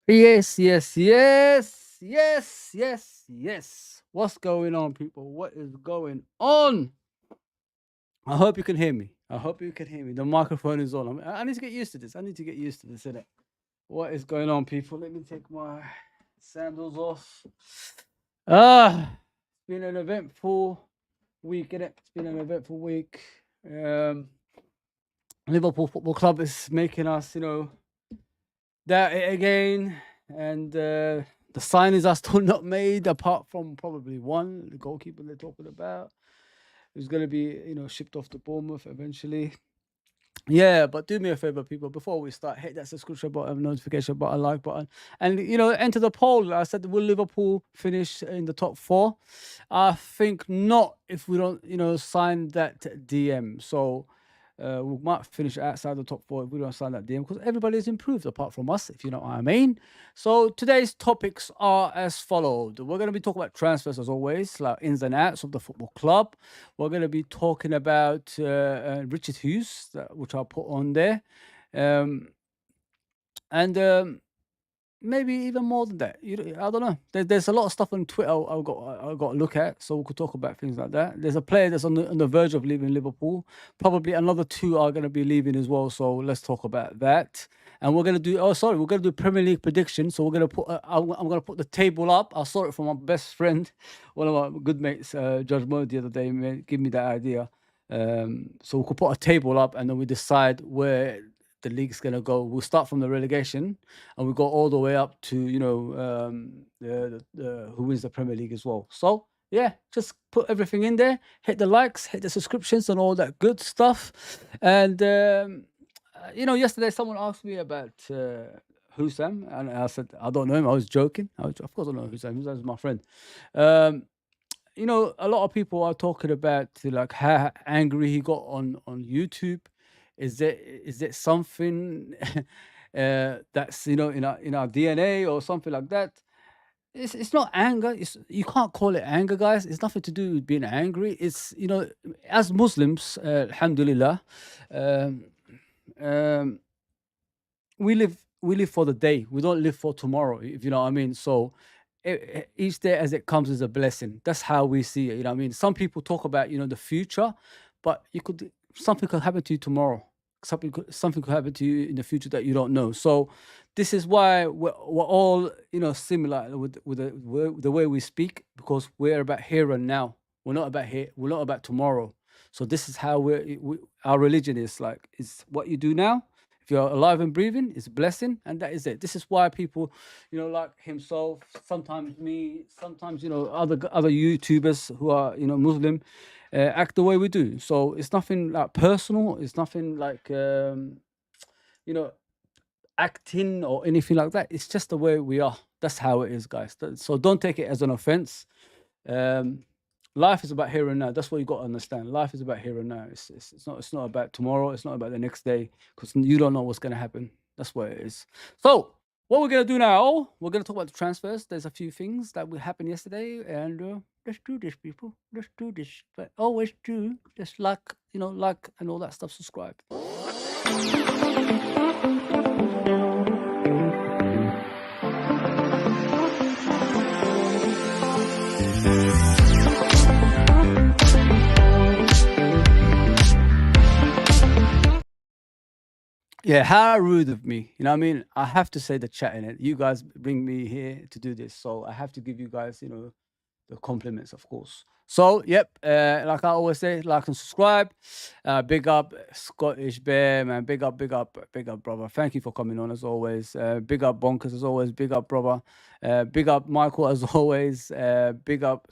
Yes, yes, yes, yes, yes, yes. What's going on, people? What is going on? I hope you can hear me. I hope you can hear me. The microphone is on. I need to get used to this. I need to get used to this, innit? What is going on, people? Let me take my sandals off. It's been an eventful week, innit? It's been an eventful week. Um, Liverpool Football Club is making us, that again, and the signings are still not made, apart from probably one, the goalkeeper they're talking about, who's going to be, shipped off to Bournemouth eventually. Yeah, but do me a favor, people. Before we start, hit that subscription button, notification button, like button, and enter the poll. I said, will Liverpool finish in the top four? I think not if we don't, sign that DM. So we might finish outside the top four if we don't sign that DM, because everybody's improved apart from us, if you know what I mean. So today's topics are as followed. We're going to be talking about transfers as always, like ins and outs of the football club. We're going to be talking about Richard Hughes, which I'll put on there. Um, and maybe even more than that. I don't know. There's a lot of stuff on Twitter I got to look at, so we could talk about things like that. There's a player that's on the verge of leaving Liverpool. Probably another two are going to be leaving as well. So let's talk about that. And we're going to do. Oh, sorry, we're going to do Premier League predictions. So we're going to put. I'm going to put the table up. I saw it from my best friend, one of my good mates, Judge Mo, the other day. Give me that idea. So we could put a table up, and then we decide where the league's going to go. We'll start from the relegation, and we go all the way up to who wins the Premier League as well. So yeah, just put everything in there. Hit the likes, hit the subscriptions, and all that good stuff. And yesterday someone asked me about Husam, and I said I don't know him. I was joking. Of course I know Husam. Husam's my friend. Um, a lot of people are talking about like how angry he got on YouTube. Is it something that's in our DNA or something like that? It's not anger. You can't call it anger, guys. It's nothing to do with being angry. It's as Muslims, alhamdulillah, um, um, we live for the day. We don't live for tomorrow, if you know what I mean. So each day as it comes is a blessing. That's how we see it. You know what I mean? Some people talk about the future, but something could happen to you tomorrow. Something could happen to you in the future that you don't know. So this is why we're all similar with the way we speak, because we're about here and now. We're not about here. We're not about tomorrow. So this is how our religion is like. It's what you do now. If you're alive and breathing, it's a blessing, and that is it. This is why people, like himself, sometimes me, sometimes other YouTubers who are Muslim, act the way we do. So it's nothing like personal. It's nothing like you know acting or anything like that. It's just the way we are. That's how it is, guys. So don't take it as an offense. Um, Life is about here and now. That's what you got to understand. Life is about here and now. It's not about tomorrow. It's not about the next day, because you don't know what's going to happen. That's what it is. So what we're going to do now, we're going to talk about the transfers. There's a few things that will happen yesterday, and let's do this, people. Let's do this. But always do just like and all that stuff. Subscribe. Yeah, how rude of me. You know what I mean? I have to say the chat in it. You guys bring me here to do this. So I have to give you guys, the compliments, of course. So, yep, like I always say, like and subscribe. Big up Scottish Bear, man. Big up, brother. Thank you for coming on as always. Big up Bonkers as always. Big up, brother. Big up Michael as always. Big up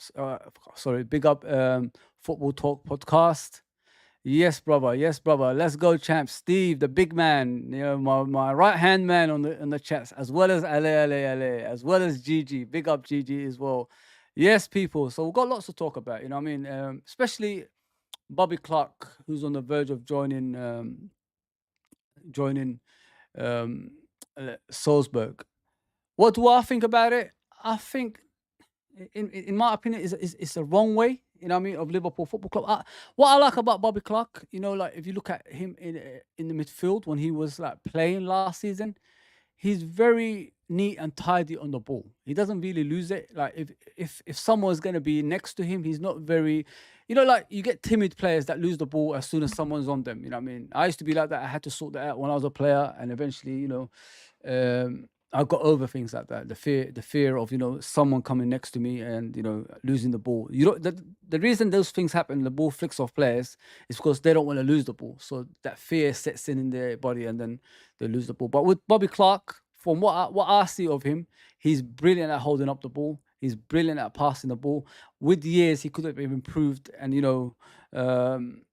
Football Talk Podcast. Yes, brother. Yes, brother. Let's go, champ. Steve, the big man. My right hand man on the chats, as well as Ale, as well as Gigi. Big up Gigi as well. Yes, people. So we've got lots to talk about. You know what I mean? Especially Bobby Clark, who's on the verge of joining um, Salzburg. What do I think about it? I think in my opinion, is the wrong way. You know what I mean, of Liverpool Football Club. What I like about Bobby Clark, like if you look at him in the midfield when he was like playing last season, he's very neat and tidy on the ball. He doesn't really lose it. Like if someone's gonna be next to him, he's not very, like you get timid players that lose the ball as soon as someone's on them. You know what I mean? I used to be like that. I had to sort that out when I was a player, and eventually, I got over things like that. The fear of someone coming next to me and losing the ball. The reason those things happen, the ball flicks off players, is because they don't want to lose the ball. So that fear sets in their body, and then they lose the ball. But with Bobby Clark, from what I see of him, he's brilliant at holding up the ball. He's brilliant at passing the ball. With years, he could have improved and um,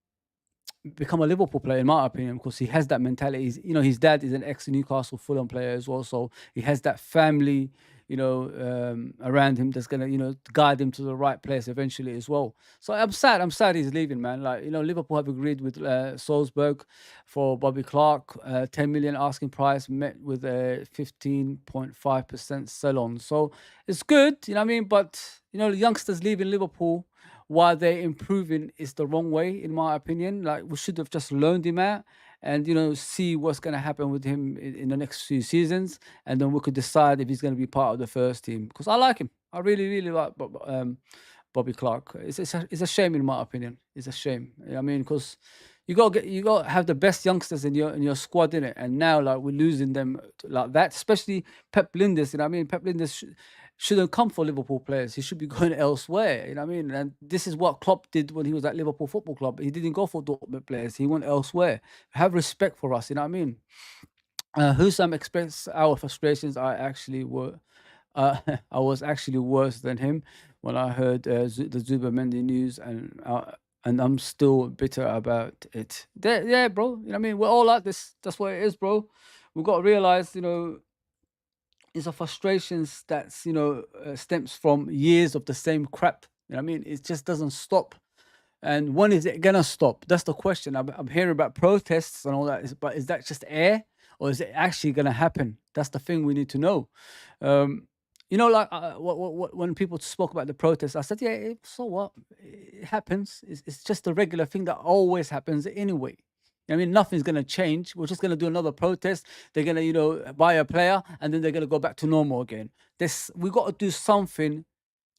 become a Liverpool player, in my opinion, because he has that mentality. His dad is an ex-Newcastle Fulham player as well, so he has that family, around him that's gonna, guide him to the right place eventually as well. So I'm sad. I'm sad he's leaving, man. Like, Liverpool have agreed with Salzburg for Bobby Clark, 10 million asking price, met with a 15.5% sell-on. So it's good, you know what I mean? But youngsters leaving Liverpool while they're improving is the wrong way, in my opinion. Like, we should have just loaned him out and see what's going to happen with him in the next few seasons, and then we could decide if he's going to be part of the first team. Because I like him, I really, really like Bobby Clark. It's a shame, in my opinion. It's a shame. You know what I mean? Because you got to have the best youngsters in your squad, in it. And now, like, we're losing them like that, especially Pep Linders. You know what I mean? Pep Linders shouldn't come for Liverpool players. He should be going elsewhere. You know what I mean? And this is what Klopp did when he was at Liverpool Football Club. He didn't go for Dortmund players. He went elsewhere. Have respect for us. You know what I mean? Husam expressed our frustrations. I was actually worse than him when I heard the Zubimendi news, and I'm still bitter about it. Yeah, bro. You know what I mean? We're all like this. That's what it is, bro. We've got to realize, it's a frustrations that's stems from years of the same crap. You know what I mean? It just doesn't stop. And when is it gonna stop? That's the question. I'm hearing about protests and all that, but is that just air, or is it actually gonna happen? That's the thing we need to know. Like, when people spoke about the protests, I said, yeah, so what? It happens. It's just a regular thing that always happens anyway. I mean, nothing's going to change. We're just going to do another protest. They're going to, buy a player, and then they're going to go back to normal again. We got to do something.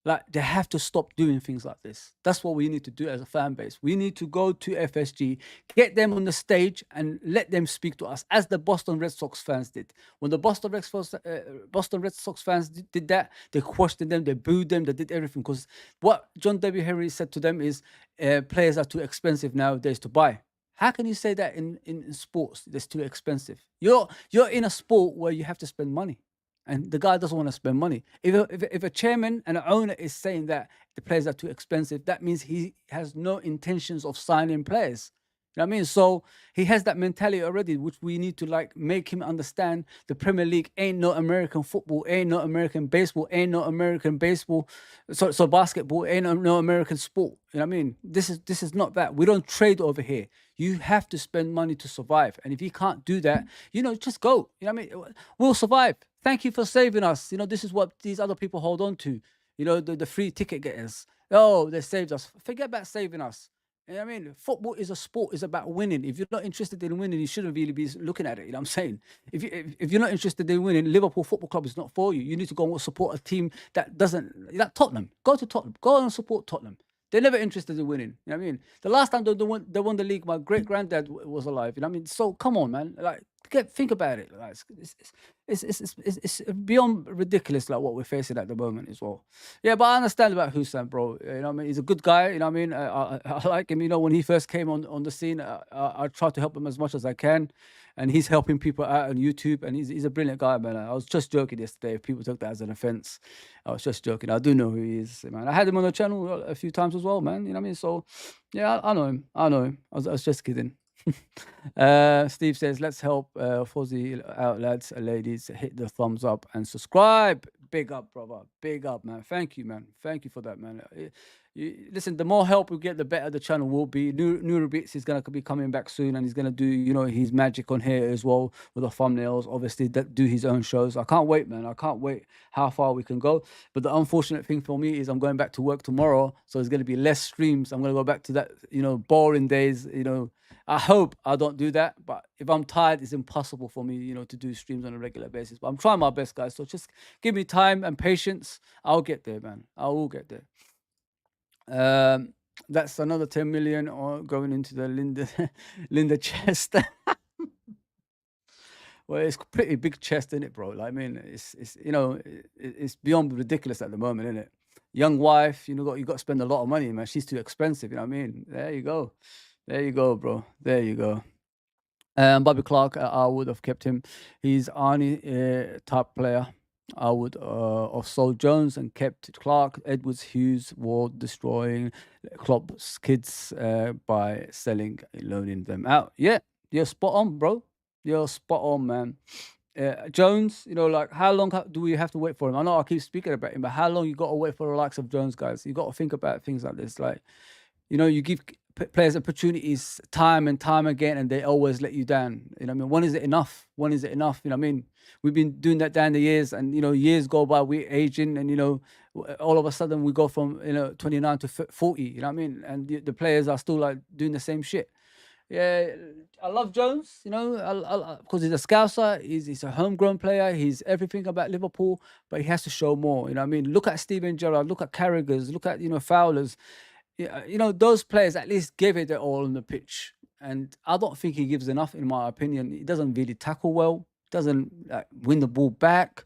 Like, they have to stop doing things like this. That's what we need to do as a fan base. We need to go to FSG, get them on the stage, and let them speak to us, as the Boston Red Sox fans did. When the Boston Red Sox fans did that, they questioned them, they booed them, they did everything. Because what John W. Henry said to them is, players are too expensive nowadays to buy. How can you say that in sports? That's too expensive. You're in a sport where you have to spend money, and the guy doesn't want to spend money. If a chairman and an owner is saying that the players are too expensive, that means he has no intentions of signing players. You know what I mean? So he has that mentality already, which we need to, like, make him understand. The Premier League ain't no American football, ain't no American baseball, ain't no American baseball. So basketball ain't no American sport. You know what I mean? This is not that. We don't trade over here. You have to spend money to survive. And if you can't do that, just go. You know what I mean? We'll survive. Thank you for saving us. This is what these other people hold on to. The free ticket getters. Oh, they saved us. Forget about saving us. You know what I mean? Football is a sport. It's about winning. If you're not interested in winning, you shouldn't really be looking at it. You know what I'm saying? If you're not interested in winning, Liverpool Football Club is not for you. You need to go and support a team that doesn't, like Tottenham. Go to Tottenham. Go and support Tottenham. They're never interested in winning. You know what I mean? The last time they won the league, my great granddad was alive. You know what I mean? So come on, man. Like, think about it. Like, it's beyond ridiculous, like what we're facing at the moment as well. Yeah, but I understand about Husam, bro. You know what I mean? He's a good guy. You know what I mean? I like him. When he first came on the scene, I try to help him as much as I can. And he's helping people out on YouTube, and he's a brilliant guy, man. I was just joking yesterday. If people took that as an offense, I was just joking. I do know who he is, man. I had him on the channel a few times as well, man. You know what I mean? So, yeah, I know him. I was just kidding. Steve says, let's help Fozzy out, lads and ladies. Hit the thumbs up and subscribe. Big up, brother. Big up, man. Thank you, man. Thank you for that, man. Listen, the more help we get, the better the channel will be. Nurabits is going to be coming back soon, and he's going to do, his magic on here as well with the thumbnails. Obviously, do his own shows. I can't wait, man. I can't wait how far we can go. But the unfortunate thing for me is I'm going back to work tomorrow, so there's going to be less streams. I'm going to go back to that, boring days, I hope I don't do that, but if I'm tired, it's impossible for me, to do streams on a regular basis. But I'm trying my best, guys. So just give me time and patience. I'll get there, man. I will get there. That's another 10 million going into the Linda Linda chest. Well, it's pretty big chest, isn't it, bro? Like, I mean, it's beyond ridiculous at the moment, isn't it? Young wife, you got to spend a lot of money, man. She's too expensive, you know what I mean? There you go, bro. There you go. Bobby Clark, I would have kept him. He's Arnie type player. I would have sold Jones and kept Clark, Edwards, Hughes, Ward, destroying Klopp's kids by selling, loaning them out. Yeah, you're spot on, bro. You're spot on, man. Jones, like how long do we have to wait for him? I know I keep speaking about him, but how long you got to wait for the likes of Jones, guys? You got to think about things like this. Like, you give players opportunities time and time again, and they always let you down. You know what I mean? When is it enough? When is it enough? You know what I mean? We've been doing that down the years, and years go by, we're aging, and all of a sudden we go from 29 to 40. You know what I mean? And the players are still like doing the same shit. Yeah, I love Jones, because he's a Scouser, he's a homegrown player, he's everything about Liverpool, but he has to show more. You know what I mean? Look at Steven Gerrard, look at Carragher's, look at Fowler's. Yeah, those players at least give it their all on the pitch, and I don't think he gives enough, in my opinion. He doesn't really tackle well, doesn't win the ball back,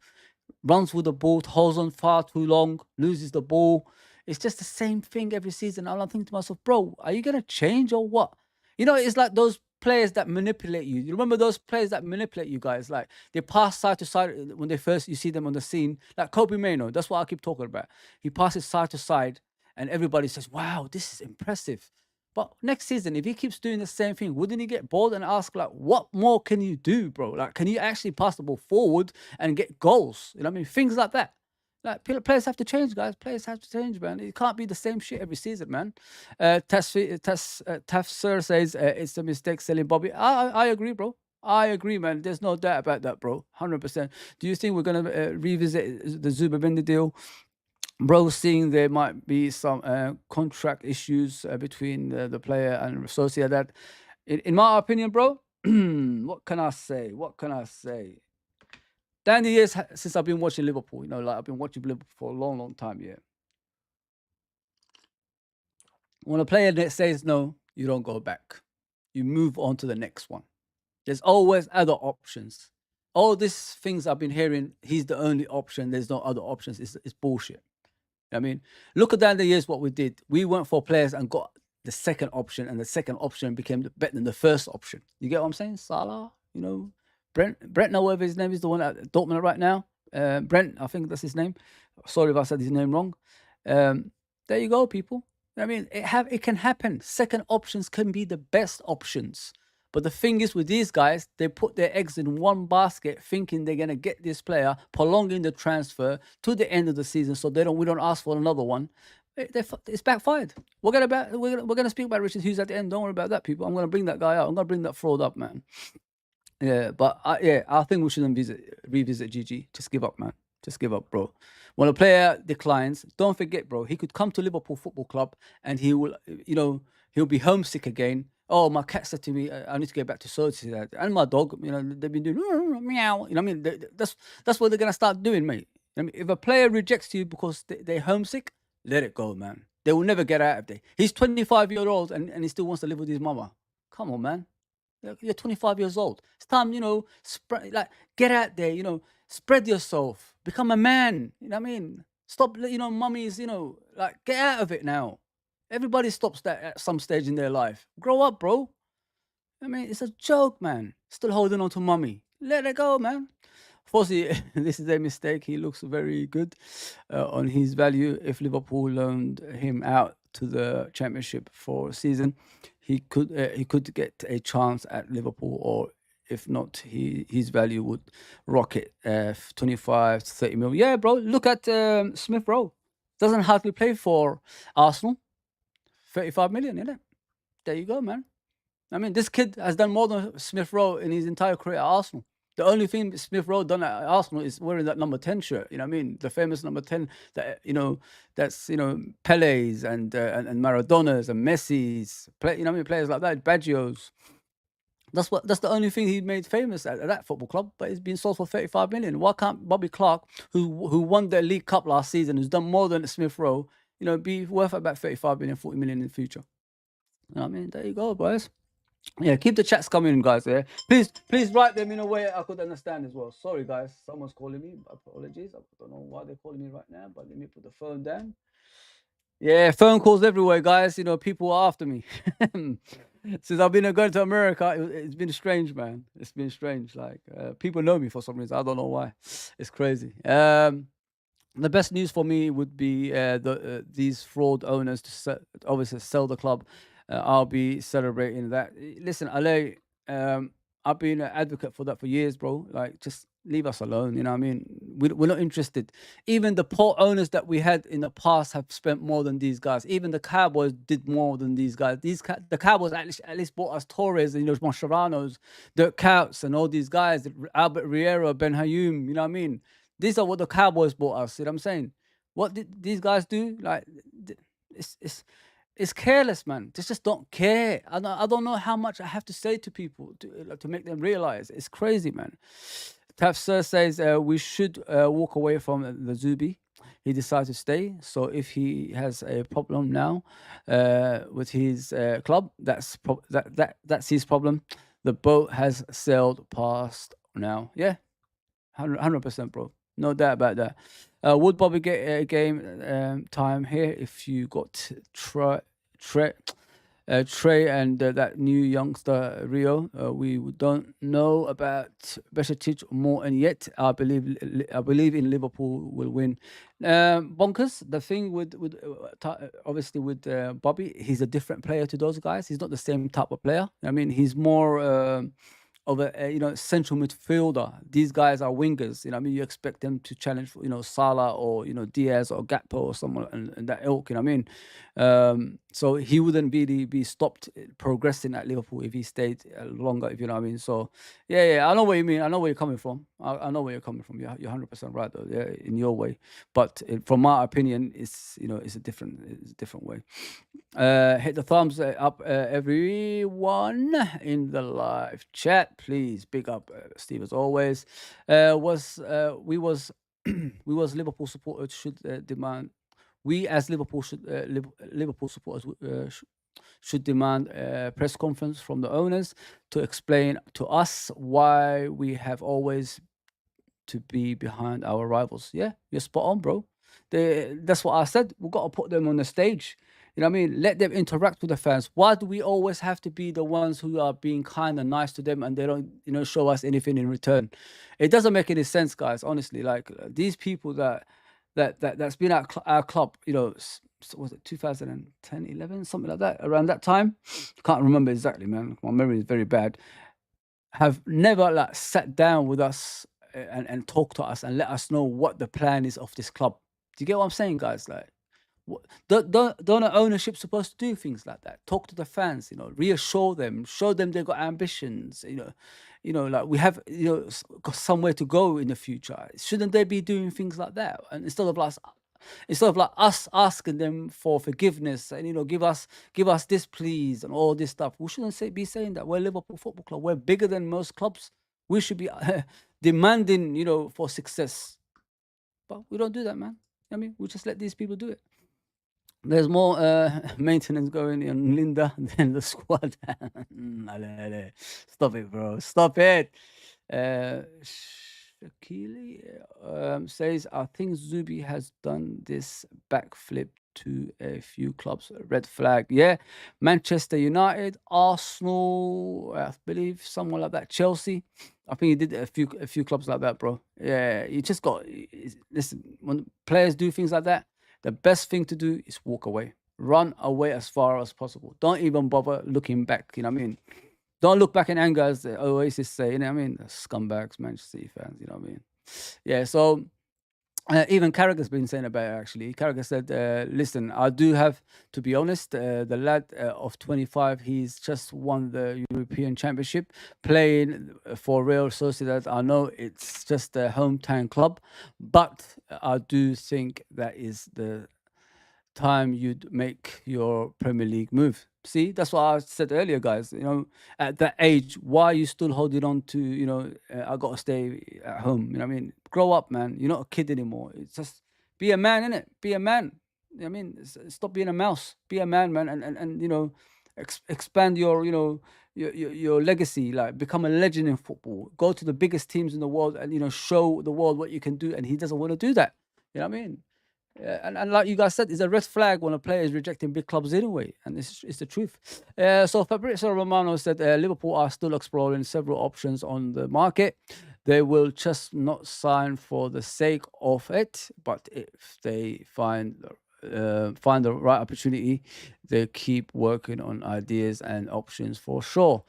runs with the ball, holds on far too long, loses the ball. It's just the same thing every season. I'm thinking to myself, bro, are you gonna change or what? It's like those players that manipulate you. You remember those players that manipulate you guys? Like they pass side to side when you see them on the scene. Like Kobe Mano, that's what I keep talking about. He passes side to side, and everybody says, "Wow, this is impressive." But next season, if he keeps doing the same thing, wouldn't he get bored and ask, like, what more can you do, bro? Like, can you actually pass the ball forward and get goals? You know what I mean? Things like that. Like, players have to change, guys. Players have to change, man. It can't be the same shit every season, man. Tafsir says it's a mistake selling Bobby. I agree, bro. I agree, man. There's no doubt about that, bro. 100%. Do you think we're going to revisit the Zubimendi deal? Bro, seeing there might be some contract issues between the player and Sociedad. In my opinion, bro, what can I say? What can I say? Down the years since I've been watching Liverpool, I've been watching Liverpool for a long, long time, yeah. When a player that says no, you don't go back. You move on to the next one. There's always other options. All these things I've been hearing, he's the only option, there's no other options, it's bullshit. I mean, look at down the years what we did. We went for players and got the second option, and the second option became better than the first option. You get what I'm saying? Salah, Brent, now whatever his name is, the one at Dortmund right now. Brent, I think that's his name. Sorry if I said his name wrong. There you go, people. I mean, it can happen. Second options can be the best options. But the thing is with these guys, they put their eggs in one basket, thinking they're gonna get this player, prolonging the transfer to the end of the season, so we don't ask for another one. It's backfired. We're gonna speak about Richard Hughes at the end. Don't worry about that, people. I'm gonna bring that guy out. I'm gonna bring that fraud up, man. Yeah, but I think we shouldn't revisit GG. Just give up, man. Just give up, bro. When a player declines, don't forget, bro, he could come to Liverpool Football Club and he will, he'll be homesick again. Oh, my cat said to me, I need to get back to Sociedad. And my dog, they've been doing meow. You know what I mean? That's what they're going to start doing, mate. I mean, if a player rejects you because they're homesick, let it go, man. They will never get out of there. He's 25 years old and he still wants to live with his mama. Come on, man. You're 25 years old. It's time, get out there, spread yourself. Become a man. You know what I mean? Stop, mummies, get out of it now. Everybody stops that at some stage in their life. Grow up, bro. I mean, it's a joke, man. Still holding on to mummy. Let it go, man. Fossey, this is a mistake. He looks very good on his value. If Liverpool loaned him out to the Championship for a season, he could get a chance at Liverpool, or if not, his value would rocket 25 to 30 million. Yeah, bro. Look at Smith Rowe. Doesn't hardly play for Arsenal. 35 million, innit? There you go, man. I mean, this kid has done more than Smith Rowe in his entire career at Arsenal. The only thing Smith Rowe done at Arsenal is wearing that number 10 shirt. You know what I mean? The famous number 10 that, that's, Pele's and Maradona's and Messi's. You know what I mean? Players like that, Baggio's. That's the only thing he made famous at that football club. But it's been sold for 35 million. Why can't Bobby Clark, who won the League Cup last season, who's done more than Smith Rowe, be worth about 35 million, 40 million in the future? You know what I mean? There you go, boys. Yeah, keep the chats coming, guys. Yeah, please write them in a way I could understand as well. Sorry, guys, someone's calling me. Apologies. I don't know why they're calling me right now, but let me put the phone down. Yeah, phone calls everywhere, guys. People are after me. Since I've been going to America, it's been strange, man. It's been strange. Like people know me for some reason. I don't know why. It's crazy. The best news for me would be these fraud owners to obviously sell the club. I'll be celebrating that. Listen, Ale, I've been an advocate for that for years, bro. Like, just leave us alone. You know what I mean? We're not interested. Even the poor owners that we had in the past have spent more than these guys. Even the Cowboys did more than these guys. The Cowboys at least bought us Torres and Mascherano's, Dirk Kuyt, and all these guys, Albert Riera, Ben Hayoum. You know what I mean? These are what the Cowboys bought us. You know what I'm saying? What did these guys do? Like, it's careless, man. They just don't care. I don't know how much I have to say to people to make them realize. It's crazy, man. Tafsir says we should walk away from the Zubi. He decided to stay. So if he has a problem now with his club, that's his problem. The boat has sailed past now. Yeah, 100%, bro. No doubt about that. Would Bobby get a game time here if you got Trey and that new youngster Rio? We don't know about Besiktas more, and yet I believe in Liverpool will win. Bonkers. The thing with obviously with Bobby, he's a different player to those guys. He's not the same type of player. I mean, he's more of a central midfielder. These guys are wingers. I mean, you expect them to challenge Salah or Diaz or Gakpo or someone and that ilk. I mean, so he wouldn't be stopped progressing at Liverpool if he stayed longer. If you know what I mean. So yeah, I know what you mean. I know where you're coming from. I know where you're coming from. You're 100% right though. Yeah, in your way. But from my opinion, it's it's a different way. Hit the thumbs up, everyone in the live chat, please. Big up, Steve, as always. We was Liverpool supporters should demand. We as Liverpool Liverpool supporters should demand a press conference from the owners to explain to us why we have always to be behind our rivals. Yeah, you're spot on, bro. That's what I said. We've got to put them on the stage. You know what I mean? Let them interact with the fans. Why do we always have to be the ones who are being kind and nice to them and they don't, show us anything in return? It doesn't make any sense, guys. Honestly, like these people that's been at our club, was it 2010, 11, something like that, around that time? Can't remember exactly, man. My memory is very bad. Have never sat down with us and talk to us and let us know what the plan is of this club. Do you get what I'm saying, guys? Like, don't ownership supposed to do things like that? Talk to the fans, reassure them, show them they've got ambitions, like we have, got somewhere to go in the future. Shouldn't they be doing things like that? And instead of us asking them for forgiveness and give us this please and all this stuff, we shouldn't be saying that. We're Liverpool Football Club. We're bigger than most clubs. We should be demanding for success, but we don't do that, man. I mean, we just let these people do it. There's more maintenance going on Linda than the squad. Stop it, bro. Stop it. Shakili says, I think Zubi has done this backflip to a few clubs. Red flag. Yeah. Manchester United, Arsenal, I believe someone like that. Chelsea. I think he did a few clubs like that, bro. Yeah. You just got, listen, when players do things like that, the best thing to do is walk away. Run away as far as possible. Don't even bother looking back. You know what I mean? Don't look back in anger, as the Oasis say. You know what I mean? The scumbags, Manchester City fans. You know what I mean? Yeah. So even Carragher's been saying about it, actually. Carragher said, listen, I do have to be honest, the lad of 25, he's just won the European Championship playing for Real Sociedad. I know it's just a hometown club, but I do think that is the time you'd make your Premier League move. See, that's what I said earlier, guys. At that age, why are you still holding on to, I got to stay at home? You know what I mean? Grow up, man. You're not a kid anymore. It's just be a man, innit? Be a man. You know what I mean? Stop being a mouse. Be a man, man. And expand your, your legacy. Like, become a legend in football. Go to the biggest teams in the world and, show the world what you can do. And he doesn't want to do that. You know what I mean? Yeah, and like you guys said, it's a red flag when a player is rejecting big clubs anyway, and it's the truth. So Fabrizio Romano said Liverpool are still exploring several options on the market. They will just not sign for the sake of it, but if they find the right opportunity, they keep working on ideas and options for sure.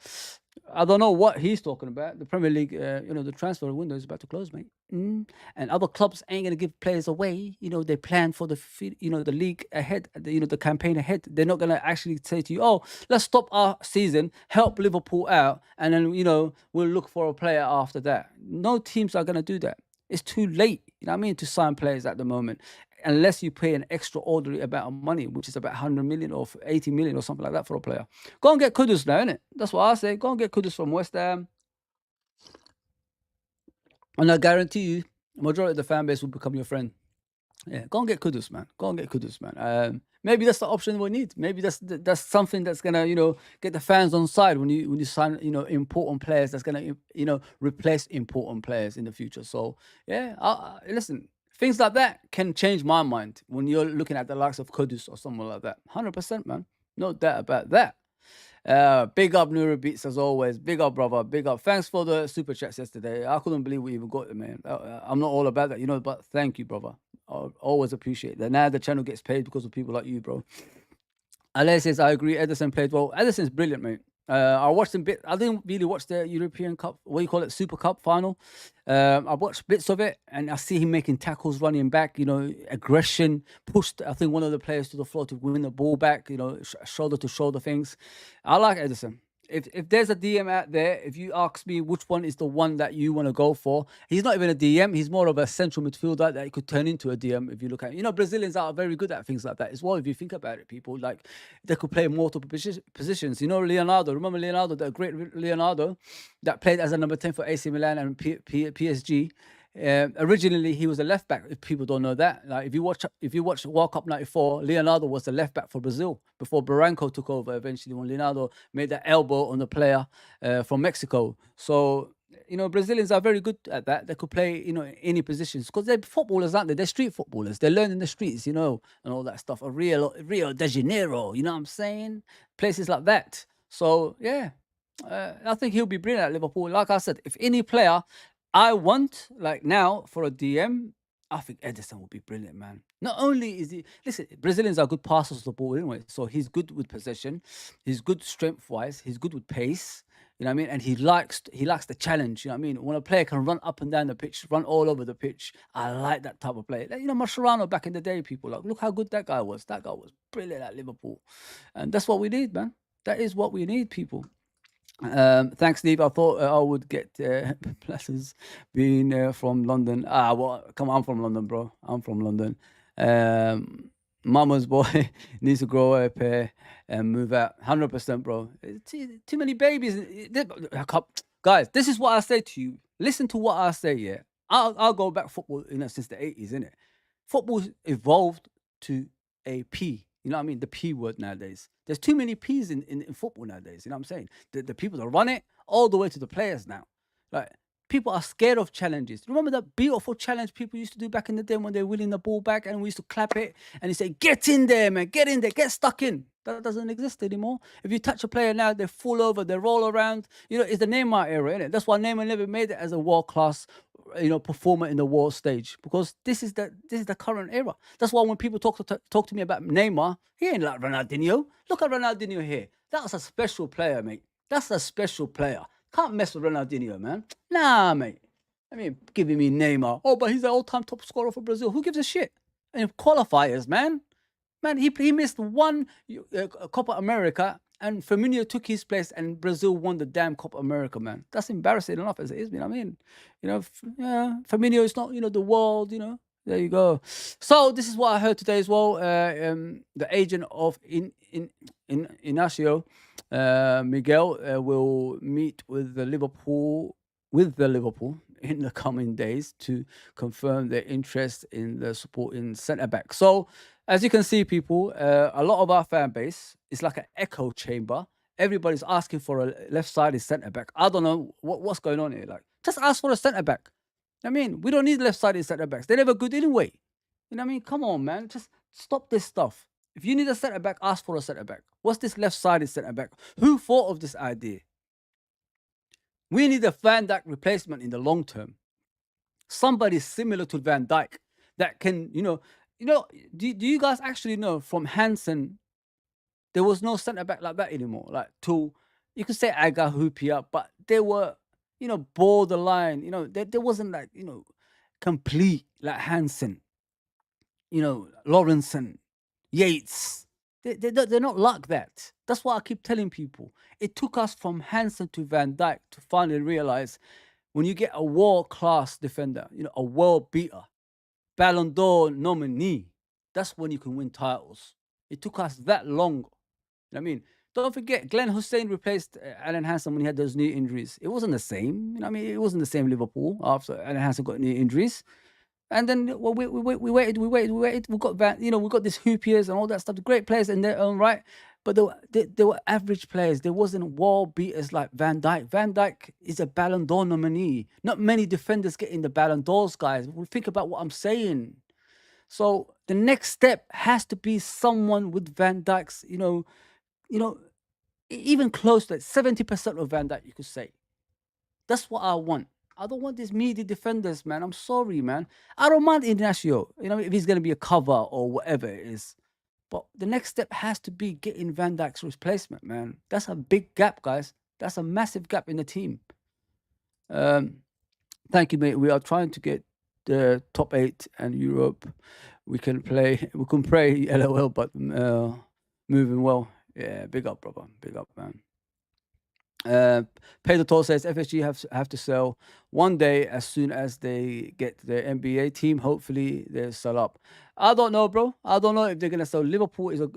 I don't know what he's talking about. The Premier League, the transfer window is about to close, mate. And other clubs ain't gonna give players away. They plan for the league ahead, the campaign ahead. They're not gonna actually say to you, "Oh, let's stop our season, help Liverpool out, and then we'll look for a player after that." No teams are gonna do that. It's too late, to sign players at the moment, unless you pay an extraordinary amount of money, which is about 100 million or 80 million or something like that for a player. Go and get Kudus now, innit? That's what I say. Go and get Kudus from West Ham. And I guarantee you, majority of the fan base will become your friend. Yeah, go and get Kudus, man. Go and get Kudus, man. Maybe that's the option we need. Maybe that's something that's gonna, get the fans on side when you sign, important players. That's gonna, replace important players in the future. So yeah, listen. Things like that can change my mind when you're looking at the likes of Kudus or someone like that. 100%, man. No doubt about that. Big up Nura Beats as always. Big up, brother. Big up. Thanks for the super chats yesterday. I couldn't believe we even got it, man. I'm not all about that, but thank you, brother. I always appreciate that. Now the channel gets paid because of people like you, bro. Alex says, I agree. Ederson played well. Ederson's brilliant, mate. I watched him bit. I didn't really watch the European Cup, what do you call it, Super Cup final. I watched bits of it, and I see him making tackles, running back. Aggression, pushed. I think one of the players to the floor to win the ball back. Shoulder to shoulder things. I like Ederson. If there's a DM out there, if you ask me which one is the one that you want to go for, he's not even a DM. He's more of a central midfielder that could turn into a DM if you look at it. Brazilians are very good at things like that as well. If you think about it, people like they could play multiple positions. Leonardo. Remember Leonardo, the great Leonardo, that played as a number 10 for AC Milan and PSG. Originally, he was a left back. If people don't know that, like if you watch World Cup '94, Leonardo was the left back for Brazil before Barranco took over. Eventually, when Leonardo made that elbow on the player from Mexico. So Brazilians are very good at that. They could play any positions because they're footballers, aren't they? They're street footballers. They learn in the streets, and all that stuff. Rio de Janeiro, you know what I'm saying? Places like that. So yeah. I think he'll be brilliant at Liverpool. Like I said, if any player I want, like now, for a DM, I think Ederson will be brilliant, man. Not only is he, listen, Brazilians are good passers of the ball anyway, so he's good with possession, he's good strength-wise, he's good with pace, you know what I mean? And he likes the challenge, you know what I mean? When a player can run up and down the pitch, run all over the pitch, I like that type of player. Mascherano back in the day, people, like, look how good that guy was. That guy was brilliant at Liverpool. And that's what we need, man. That is what we need, people. Thanks, Steve. I thought I would get blessings being from London. Well, come on, I'm from London, bro. I'm from London. Mama's boy needs to grow up and move out. 100%, bro. Too many babies. Guys, this is what I say to you. Listen to what I say, yeah. I'll go back football, since the 80s, innit? Football's evolved to a P. You know what I mean? The P word nowadays. There's too many P's in football nowadays. You know what I'm saying? The people that run it all the way to the players now. Like, people are scared of challenges. Remember that beautiful challenge people used to do back in the day when they're winning the ball back and we used to clap it and you say, get in there, man, get in there, get stuck in. That doesn't exist anymore. If you touch a player now, they fall over, they roll around. It's the Neymar era, isn't it? That's why Neymar never made it as a world-class performer in the world stage, because this is the current era. That's why when people talk to me about Neymar, he ain't like Ronaldinho. Look at Ronaldinho here. That's a special player, mate. That's a special player. Can't mess with Ronaldinho, man. Nah, mate. I mean, giving me Neymar. Oh, but he's the all-time top scorer for Brazil. Who gives a shit? And qualifiers, man. Man, he missed one Copa America, and Firmino took his place, and Brazil won the damn Copa America, man. That's embarrassing enough as it is, you know what I mean? Firmino is not, the world, There you go. So this is what I heard today as well. The agent of Inacio Miguel will meet with the Liverpool in the coming days to confirm their interest in the supporting centre back. So, as you can see, people, a lot of our fan base is like an echo chamber. Everybody's asking for a left-sided centre back. I don't know what's going on here. Like, just ask for a centre back. I mean, we don't need left-sided centre backs. They're never good anyway. You know what I mean? Come on, man. Just stop this stuff. If you need a centre back, ask for a centre back. What's this left-sided centre back? Who thought of this idea? We need a Van Dijk replacement in the long term. Somebody similar to Van Dijk that can, do you guys actually know from Hansen, there was no centre back like that anymore? Like, you could say Aga Hupia, but they were, borderline, there wasn't like, complete like Hansen, Lawrenson, Yates. They're not like that. That's what I keep telling people. It took us from Hansen to Van Dijk to finally realize when you get a world-class defender, a world beater, Ballon d'Or nominee, that's when you can win titles. It took us that long. You know what I mean? Don't forget, Glenn Hussein replaced Alan Hansen when he had those knee injuries. It wasn't the same. It wasn't the same Liverpool after Alan Hansen got knee injuries. And then we waited. We got we got these Hoopiers and all that stuff. The great players in their own right, but they were average players. There wasn't world beaters like Van Dijk. Van Dijk is a Ballon d'Or nominee. Not many defenders get in the Ballon d'Ors, guys. Think about what I'm saying. So the next step has to be someone with Van Dijk's, even close to 70% of Van Dijk, you could say. That's what I want. I don't want these meaty defenders, man. I'm sorry, man. I don't mind Ignacio, if he's going to be a cover or whatever it is. But the next step has to be getting Van Dijk's replacement, man. That's a big gap, guys. That's a massive gap in the team. Thank you, mate. We are trying to get the top 8 and Europe. We can pray LOL, but moving well. Yeah, big up, brother. Big up, man. Pedro Toll says FSG have to sell one day as soon as they get their NBA team. Hopefully they'll sell up. I don't know, bro. I don't know if they're gonna sell. Liverpool is a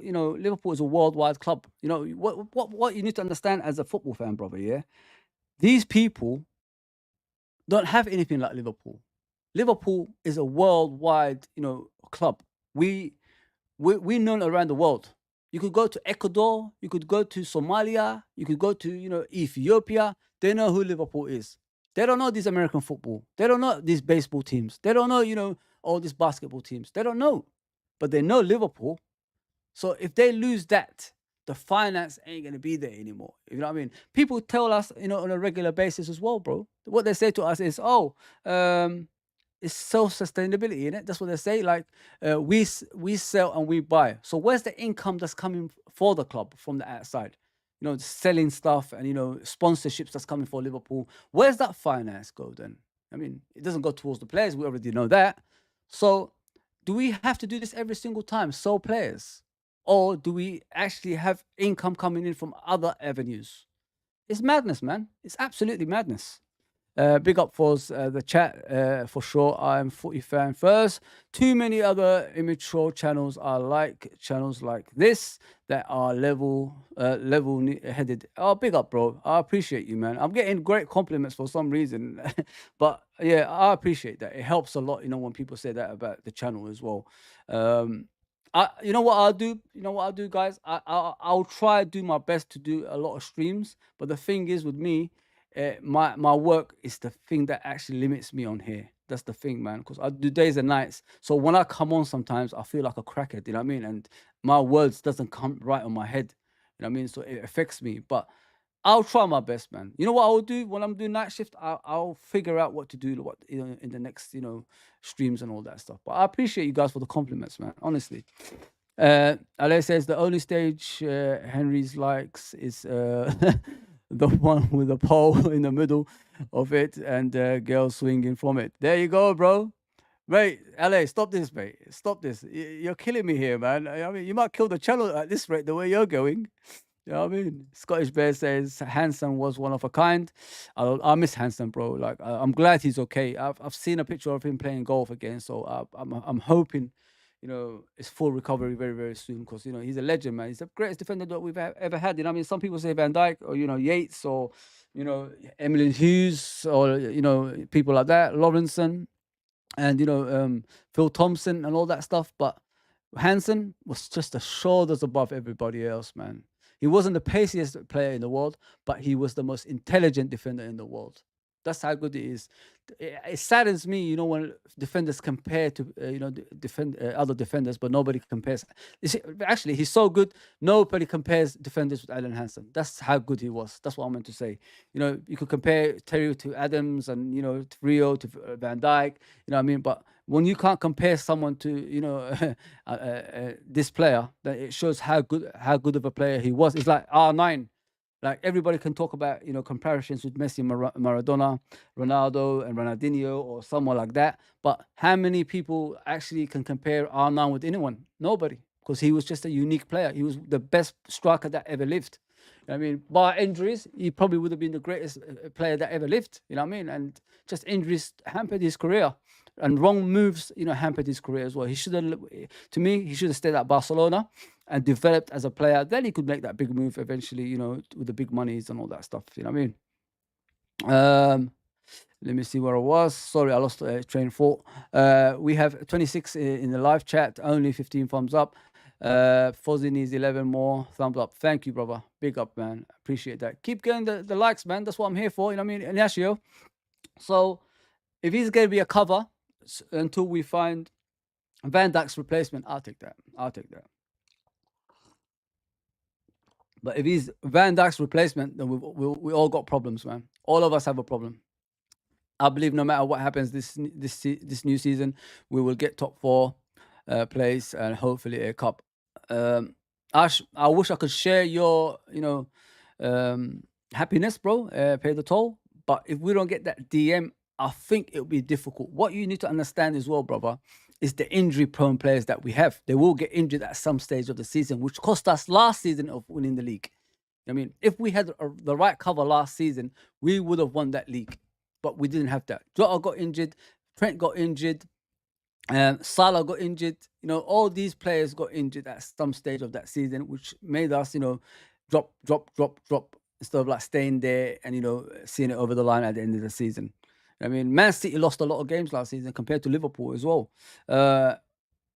worldwide club. What you need to understand as a football fan, brother. Yeah, these people don't have anything like Liverpool. Liverpool is a worldwide club. We're known around the world. You could go to Ecuador, you could go to Somalia, you could go to, Ethiopia. They know who Liverpool is. They don't know this American football. They don't know these baseball teams. They don't know, all these basketball teams. They don't know. But they know Liverpool. So if they lose that, the finance ain't going to be there anymore. You know what I mean? People tell us, on a regular basis as well, bro. What they say to us is, it's self-sustainability, innit? That's what they say. Like, we sell and we buy. So where's the income that's coming for the club from the outside? Selling stuff and, sponsorships that's coming for Liverpool. Where's that finance go then? I mean, it doesn't go towards the players. We already know that. So do we have to do this every single time, sell players? Or do we actually have income coming in from other avenues? It's madness, man. It's absolutely madness. Big up for the chat, for sure. I'm footy fan first. Too many other immature channels channels like this that are level-headed. Oh, big up, bro. I appreciate you, man. I'm getting great compliments for some reason, but yeah, I appreciate that. It helps a lot, when people say that about the channel as well. You know what I'll do? You know what I'll do, guys? I'll try to do my best to do a lot of streams, but the thing is with me, my work is the thing that actually limits me on here. That's the thing, man, because I do days and nights. So when I come on sometimes, I feel like a crackhead, you know what I mean? And my words doesn't come right on my head, you know what I mean? So it affects me, but I'll try my best, man. You know what I'll do when I'm doing night shift? I'll figure out what to do, in the next, streams and all that stuff. But I appreciate you guys for the compliments, man, honestly. Ale says the only stage Henry's likes is the one with the pole in the middle of it and girl swinging from it. There you go, bro. Mate, LA, stop this, mate. Stop this. You're killing me here, man. I mean, you might kill the channel at this rate, the way you're going. You know what I mean? Scottish Bear says Hansen was one of a kind. I miss Hansen, bro. Like, I'm glad he's okay. I've seen a picture of him playing golf again, so I'm hoping, is full recovery very, very soon because, he's a legend, man. He's the greatest defender that we've ever had. I mean, some people say Van Dijk or, Yates or, Emily Hughes or, people like that, Lawrenson and, Phil Thompson and all that stuff. But Hansen was just the shoulders above everybody else, man. He wasn't the paciest player in the world, but he was the most intelligent defender in the world. That's how good he is. It saddens me, when defenders compare to, defend other defenders, but nobody compares. Actually, he's so good, nobody compares defenders with Alan Hansen. That's how good he was. That's what I meant to say. You could compare Terry to Adams and, to Rio to Van Dijk, you know what I mean? But when you can't compare someone to, this player, then it shows how good of a player he was. It's like R9. Like everybody can talk about, comparisons with Messi, Maradona, Ronaldo, and Ronaldinho, or someone like that. But how many people actually can compare R9 with anyone? Nobody, because he was just a unique player. He was the best striker that ever lived. I mean, bar injuries, he probably would have been the greatest player that ever lived. You know what I mean? And just injuries hampered his career, and wrong moves, hampered his career as well. He should have, to me, he should have stayed at Barcelona and developed as a player. Then he could make that big move eventually, with the big monies and all that stuff. You know what I mean? Let me see where I was. Sorry, I lost train of thought. We have 26 in the live chat, only 15 thumbs up. Fozzy needs 11 more thumbs up. Thank you, brother. Big up, man. Appreciate that. Keep getting the likes, man. That's what I'm here for. You know what I mean? Ignacio. So if he's going to be a cover until we find Van Dijk's replacement, I'll take that. But if he's Van Dijk's replacement, then we all got problems, man. All of us have a problem. I believe no matter what happens this new season, we will get top 4 place and hopefully a cup. Ash, I wish I could share your, happiness, bro. Pay the toll. But if we don't get that DM, I think it'll be difficult. What you need to understand as well, brother, is the injury-prone players that we have. They will get injured at some stage of the season, which cost us last season of winning the league. I mean, if we had the right cover last season, we would have won that league. But we didn't have that. Jota got injured, Trent got injured, Salah got injured. All these players got injured at some stage of that season, which made us, drop instead of like staying there and seeing it over the line at the end of the season. I mean, Man City lost a lot of games last season compared to Liverpool as well.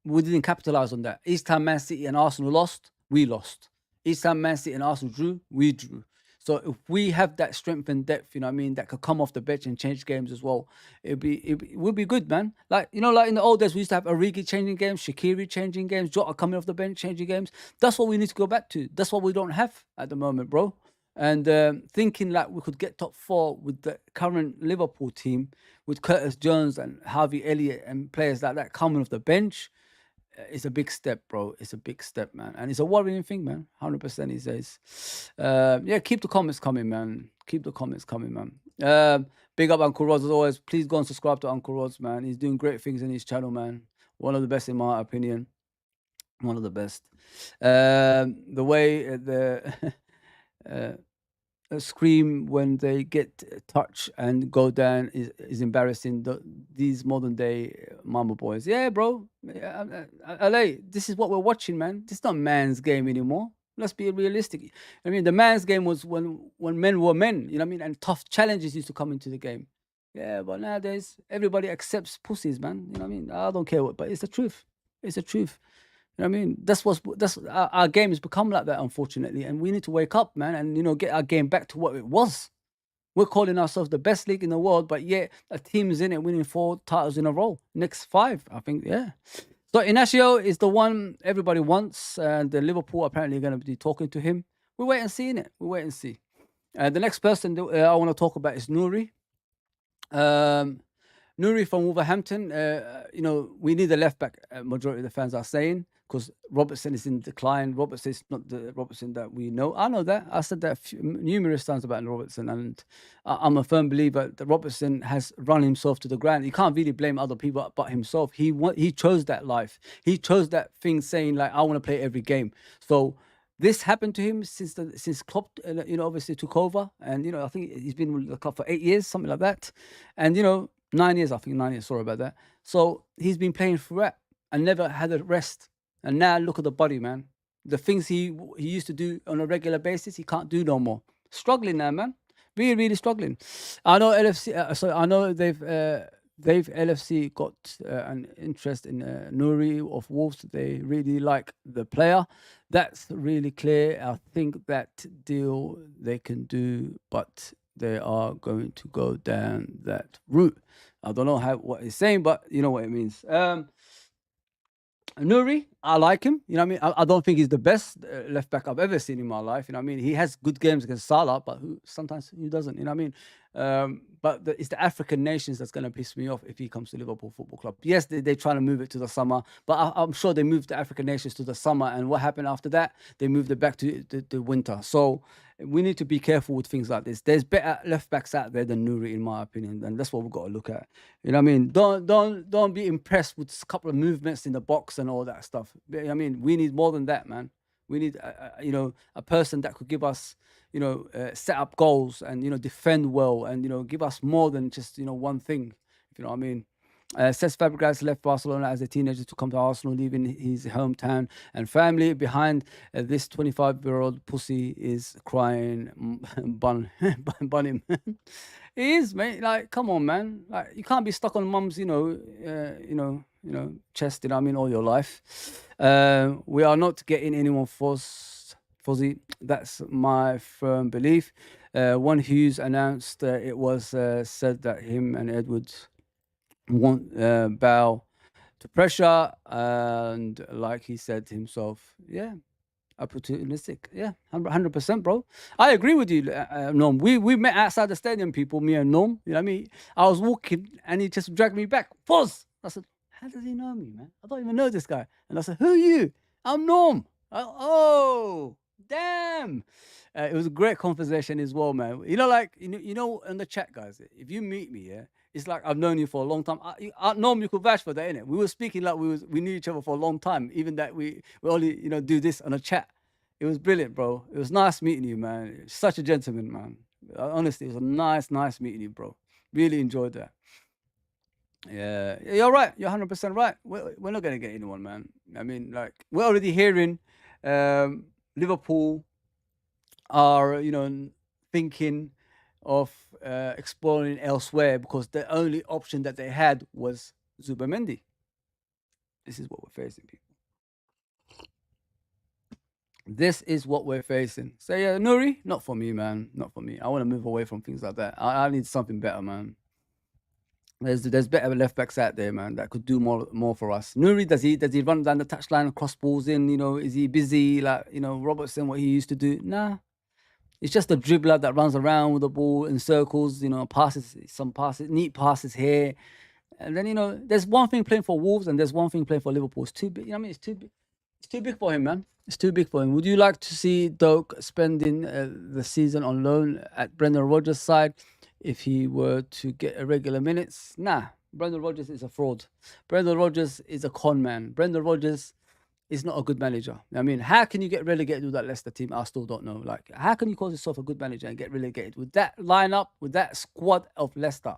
We didn't capitalize on that. Each time Man City and Arsenal lost, we lost. Each time Man City and Arsenal drew, we drew. So if we have that strength and depth, that could come off the bench and change games as well, it would be good, man. Like in the old days, we used to have Origi changing games, Shaqiri changing games, Jota coming off the bench changing games. That's what we need to go back to. That's what we don't have at the moment, bro. And thinking like we could get top 4 with the current Liverpool team, with Curtis Jones and Harvey Elliott and players like that coming off the bench, it's a big step, bro. It's a big step, man. And it's a worrying thing, man. 100% he says. Keep the comments coming, man. Keep the comments coming, man. Big up Uncle Rods as always. Please go and subscribe to Uncle Rods, man. He's doing great things in his channel, man. One of the best in my opinion. One of the best. The way the scream when they get touched and go down is embarrassing. These modern day mama boys. Yeah, bro. LA, this is what we're watching, man. This is not man's game anymore. Let's be realistic. I mean, the man's game was when men were men, you know what I mean? And tough challenges used to come into the game. Yeah, but nowadays, everybody accepts pussies, man. You know what I mean? I don't care what, but it's the truth. It's the truth. You know what I mean? That's our game has become like that, unfortunately, and we need to wake up, man, and get our game back to what it was. We're calling ourselves the best league in the world, but yet a team is in it winning 4 titles in a row. Next 5, I think, yeah. So Inacio is the one everybody wants, and the Liverpool apparently are going to be talking to him. We wait and see, innit? We wait and see. The next person I want to talk about is Nouri. Nouri from Wolverhampton. We need a left back. Majority of the fans are saying, because Robertson is in decline. Robertson is not the Robertson that we know. I know that. I said that numerous times about Robertson, and I'm a firm believer that Robertson has run himself to the ground. You can't really blame other people but himself. He chose that life. He chose that thing, saying like, I want to play every game. So this happened to him since Klopp, obviously took over, and I think he's been with the club for 8 years, something like that, and 9 years. I think 9 years. Sorry about that. So he's been playing throughout. and never had a rest. And now look at the body, man. The things he used to do on a regular basis, he can't do no more. Struggling now, man. Really, really struggling. I know LFC. So I know they've LFC got an interest in Nuri of Wolves. They really like the player. That's really clear. I think that deal they can do, but they are going to go down that route. I don't know what he's saying, but you know what it means. Nuri, I like him. You know what I mean? I don't think he's the best left back I've ever seen in my life. You know what I mean? He has good games against Salah, but sometimes he doesn't. You know what I mean? But it's the African nations that's going to piss me off if he comes to Liverpool Football Club. Yes, they're trying to move it to the summer, but I'm sure they moved the African nations to the summer. And what happened after that? They moved it back to the winter. So we need to be careful with things like this. There's better left backs out there than Nuri, in my opinion, and that's what we've got to look at. You know what I mean? Don't be impressed with a couple of movements in the box and all that stuff. I mean, we need more than that, man. We need a person that could give us set up goals and defend well and give us more than just one thing. If you know what I mean. Cesc Fabregas left Barcelona as a teenager to come to Arsenal, leaving his hometown and family behind. This 25-year-old pussy is crying. Bun him. He is, mate. Like, come on, man. Like, you can't be stuck on mum's, chest. You know what I mean, all your life. We are not getting anyone fuzzy. That's my firm belief. One Hughes announced it was said that him and Edwards won't bow to pressure, and like he said himself, opportunistic. 100%, bro. I agree with you, Norm. We met outside the stadium, people, me and Norm. You know what I mean? I was walking and he just dragged me back. Fuzz! I said, how does he know me, man? I don't even know this guy. And I said, who are you? I'm Norm. Oh, damn. It was a great conversation as well, man. Like, in the chat, guys, if you meet me, it's like I've known you for a long time. Norm, you could vouch for that, innit? We were speaking like we knew each other for a long time, even that we only, do this on a chat. It was brilliant, bro. It was nice meeting you, man. Such a gentleman, man. Honestly, it was a nice meeting you, bro. Really enjoyed that. Yeah, you're right. You're 100% right. We're not going to get anyone, man. I mean, like, we're already hearing Liverpool are, thinking of exploring elsewhere because the only option that they had was Zubimendi. This is what we're facing, people. This is what we're facing. So yeah, Nuri, not for me, man. Not for me. I want to move away from things like that. I need something better, man. There's better left backs out there, man, that could do more for us. Nuri, does he run down the touchline, cross balls in? Is he busy like Robertson, what he used to do? Nah. It's just a dribbler that runs around with the ball in circles, passes, neat passes here. And then, there's one thing playing for Wolves and there's one thing playing for Liverpool. It's too big. You know what I mean? It's too big. It's too big for him, man. It's too big for him. Would you like to see Doak spending the season on loan at Brendan Rodgers' side if he were to get irregular minutes? Nah. Brendan Rodgers is a fraud. Brendan Rodgers is a con man. Brendan Rodgers is not a good manager. I mean, how can you get relegated with that Leicester team? I still don't know. Like, how can you call yourself a good manager and get relegated with that lineup, with that squad of Leicester?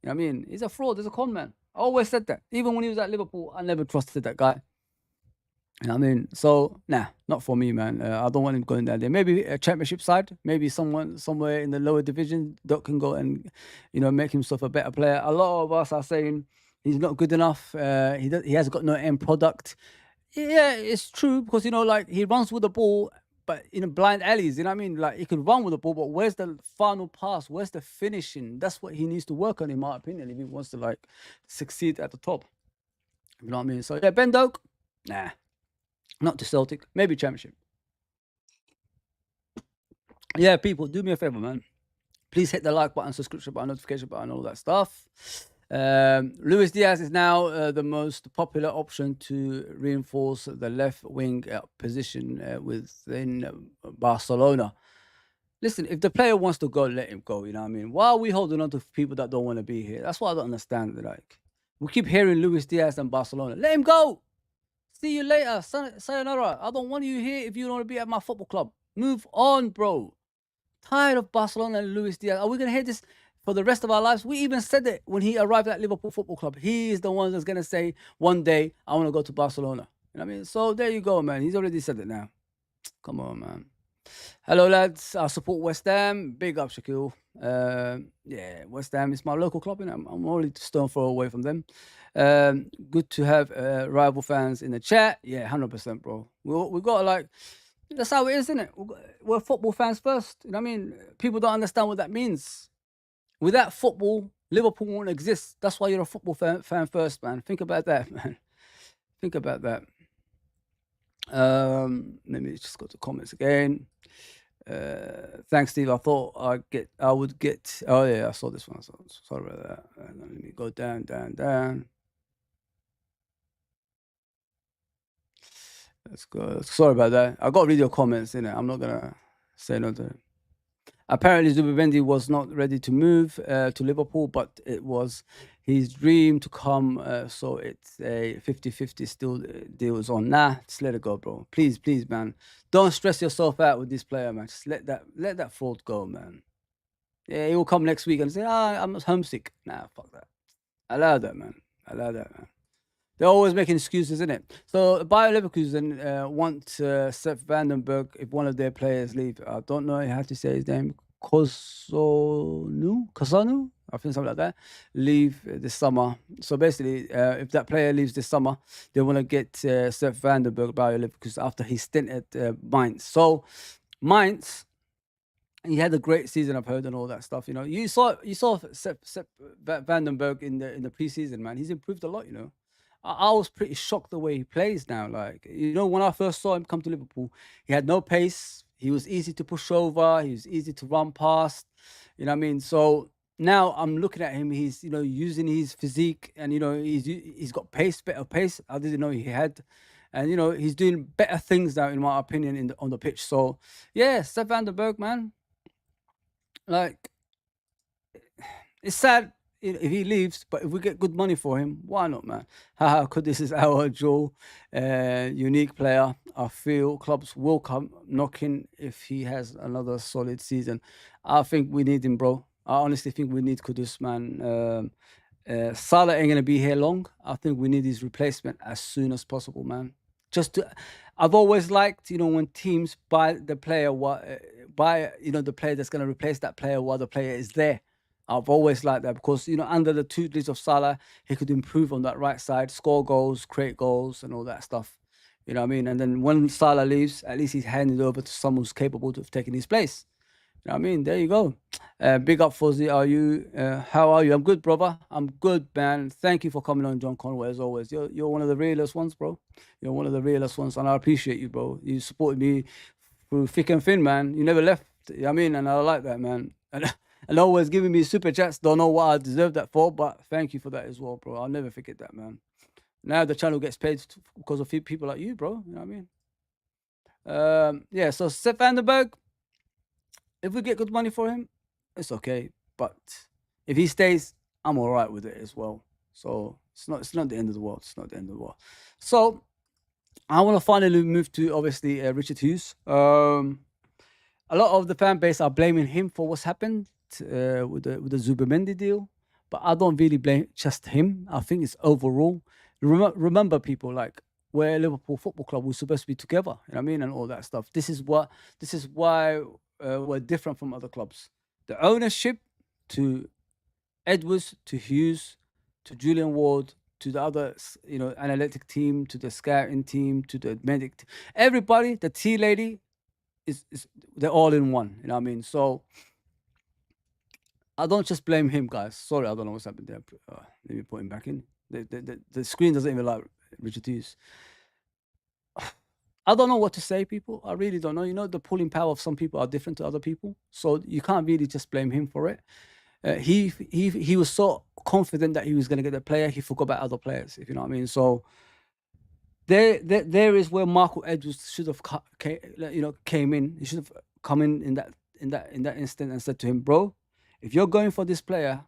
You know what I mean? He's a fraud. He's a con man. I always said that. Even when he was at Liverpool, I never trusted that guy. You know what I mean? So, nah, not for me, man. I don't want him going down there. Maybe a championship side. Maybe someone somewhere in the lower division that can go and, make himself a better player. A lot of us are saying he's not good enough. He has got no end product. Yeah, it's true because like he runs with the ball, but in blind alleys. You know what I mean? Like he could run with the ball, but where's the final pass? Where's the finishing? That's what he needs to work on, in my opinion, if he wants to like succeed at the top. You know what I mean? So yeah, Ben Doak, nah, not to Celtic. Maybe championship. Yeah, people, do me a favor, man. Please hit the like button, subscription button, notification button, all that stuff. Luis Diaz is now the most popular option to reinforce the left wing position within Barcelona. Listen, if the player wants to go, let him go. You know what I mean? Why are we holding on to people that don't want to be here? That's what I don't understand. Like, we keep hearing Luis Diaz and Barcelona. Let him go. See you later. Sayonara. I don't want you here if you don't want to be at my football club. Move on, bro. Tired of Barcelona and Luis Diaz. Are we going to hear this for the rest of our lives. We even said it when he arrived at Liverpool Football Club. He is the one that's going to say, one day, I want to go to Barcelona. You know what I mean? So there you go, man. He's already said it now. Come on, man. Hello, lads. I support West Ham. Big up, Shaquille. Yeah, West Ham is my local club, and I'm only a stone throw away from them. Good to have rival fans in the chat. Yeah, 100%, bro. We got like, that's how it is, isn't it? We're football fans first. You know what I mean? People don't understand what that means. Without football, Liverpool won't exist. That's why you're a football fan first, man. Think about that, man. Think about that. Let me just go to comments again. Thanks, Steve. I thought I would get. Oh yeah, I saw this one. So, sorry about that. Let me go down. Let's go. Sorry about that. I got to read your comments in it. I'm not gonna say no to it. Apparently, Zubimendi was not ready to move to Liverpool, but it was his dream to come. So it's a 50-50 still deals on. Nah, just let it go, bro. Please, man. Don't stress yourself out with this player, man. Just let that fraud go, man. Yeah, he will come next week and say, I'm homesick. Nah, fuck that. Allow that, man. They're always making excuses, isn't it? So Bayer Leverkusen want Sepp Vandenberg if one of their players leave. I don't know how to say his name. Kosanu, I think something like that. Leave this summer. So basically, if that player leaves this summer, they want to get Sepp Vandenberg Bayer Leverkusen after his stint at Mainz. So Mainz, he had a great season, I've heard, and all that stuff. You know, you saw Sepp Vandenberg in the preseason, man. He's improved a lot. You know. I was pretty shocked the way he plays now. Like, you know, when I first saw him come to Liverpool, he had no pace. He was easy to push over. He was easy to run past. You know what I mean? So now I'm looking at him. He's, you know, using his physique, and you know, he's got pace, better pace. I didn't know he had, and you know, he's doing better things now, in my opinion, on the pitch. So yeah, Sepp Vandenberg, man. Like, it's sad if he leaves, but if we get good money for him, why not, man? Haha, Kudus is our Joe, unique player. I feel clubs will come knocking if he has another solid season. I think we need him, bro. I honestly think we need Kudus, man. Salah ain't gonna be here long. I think we need his replacement as soon as possible, man. I've always liked, you know, when teams buy the player, the player that's gonna replace that player while the player is there. I've always liked that because, you know, under the tutelage of Salah, he could improve on that right side, score goals, create goals, and all that stuff. You know what I mean? And then when Salah leaves, at least he's handed over to someone who's capable of taking his place. You know what I mean? There you go. Big up, Fuzzy. How are you? I'm good, brother. I'm good, man. Thank you for coming on, John Conway, as always. You're one of the realest ones, bro. You're one of the realest ones, and I appreciate you, bro. You supported me through thick and thin, man. You never left. You know what I mean? And I like that, man. And always giving me super chats. Don't know what I deserve that for, but thank you for that as well, bro. I'll never forget that, man. Now the channel gets paid because of people like you, bro. You know what I mean? Yeah, so Sepp Vandenberg, if we get good money for him, it's okay. But if he stays, I'm all right with it as well. So it's not the end of the world. It's not the end of the world. So I want to finally move to, obviously, Richard Hughes. A lot of the fan base are blaming him for what's happened with the Zubimendi deal, but I don't really blame just him. I think it's overall. Remember, people, like, we're Liverpool Football Club. We're supposed to be together. You know what I mean, and all that stuff. This is why we're different from other clubs. The ownership, to Edwards, to Hughes, to Julian Ward, to the other, you know, analytic team, to the scouting team, to the medic, everybody, the tea lady, is they're all in one. You know what I mean? So I don't just blame him, guys. Sorry, I don't know what's happened there. Let me put him back in. The screen doesn't even like Richard Hughes. I don't know what to say, people. I really don't know. You know, the pulling power of some people are different to other people, so you can't really just blame him for it. He was so confident that he was going to get the player, he forgot about other players. If you know what I mean. So there is where Michael Edwards should have came in. He should have come in that instant and said to him, bro, if you're going for this player,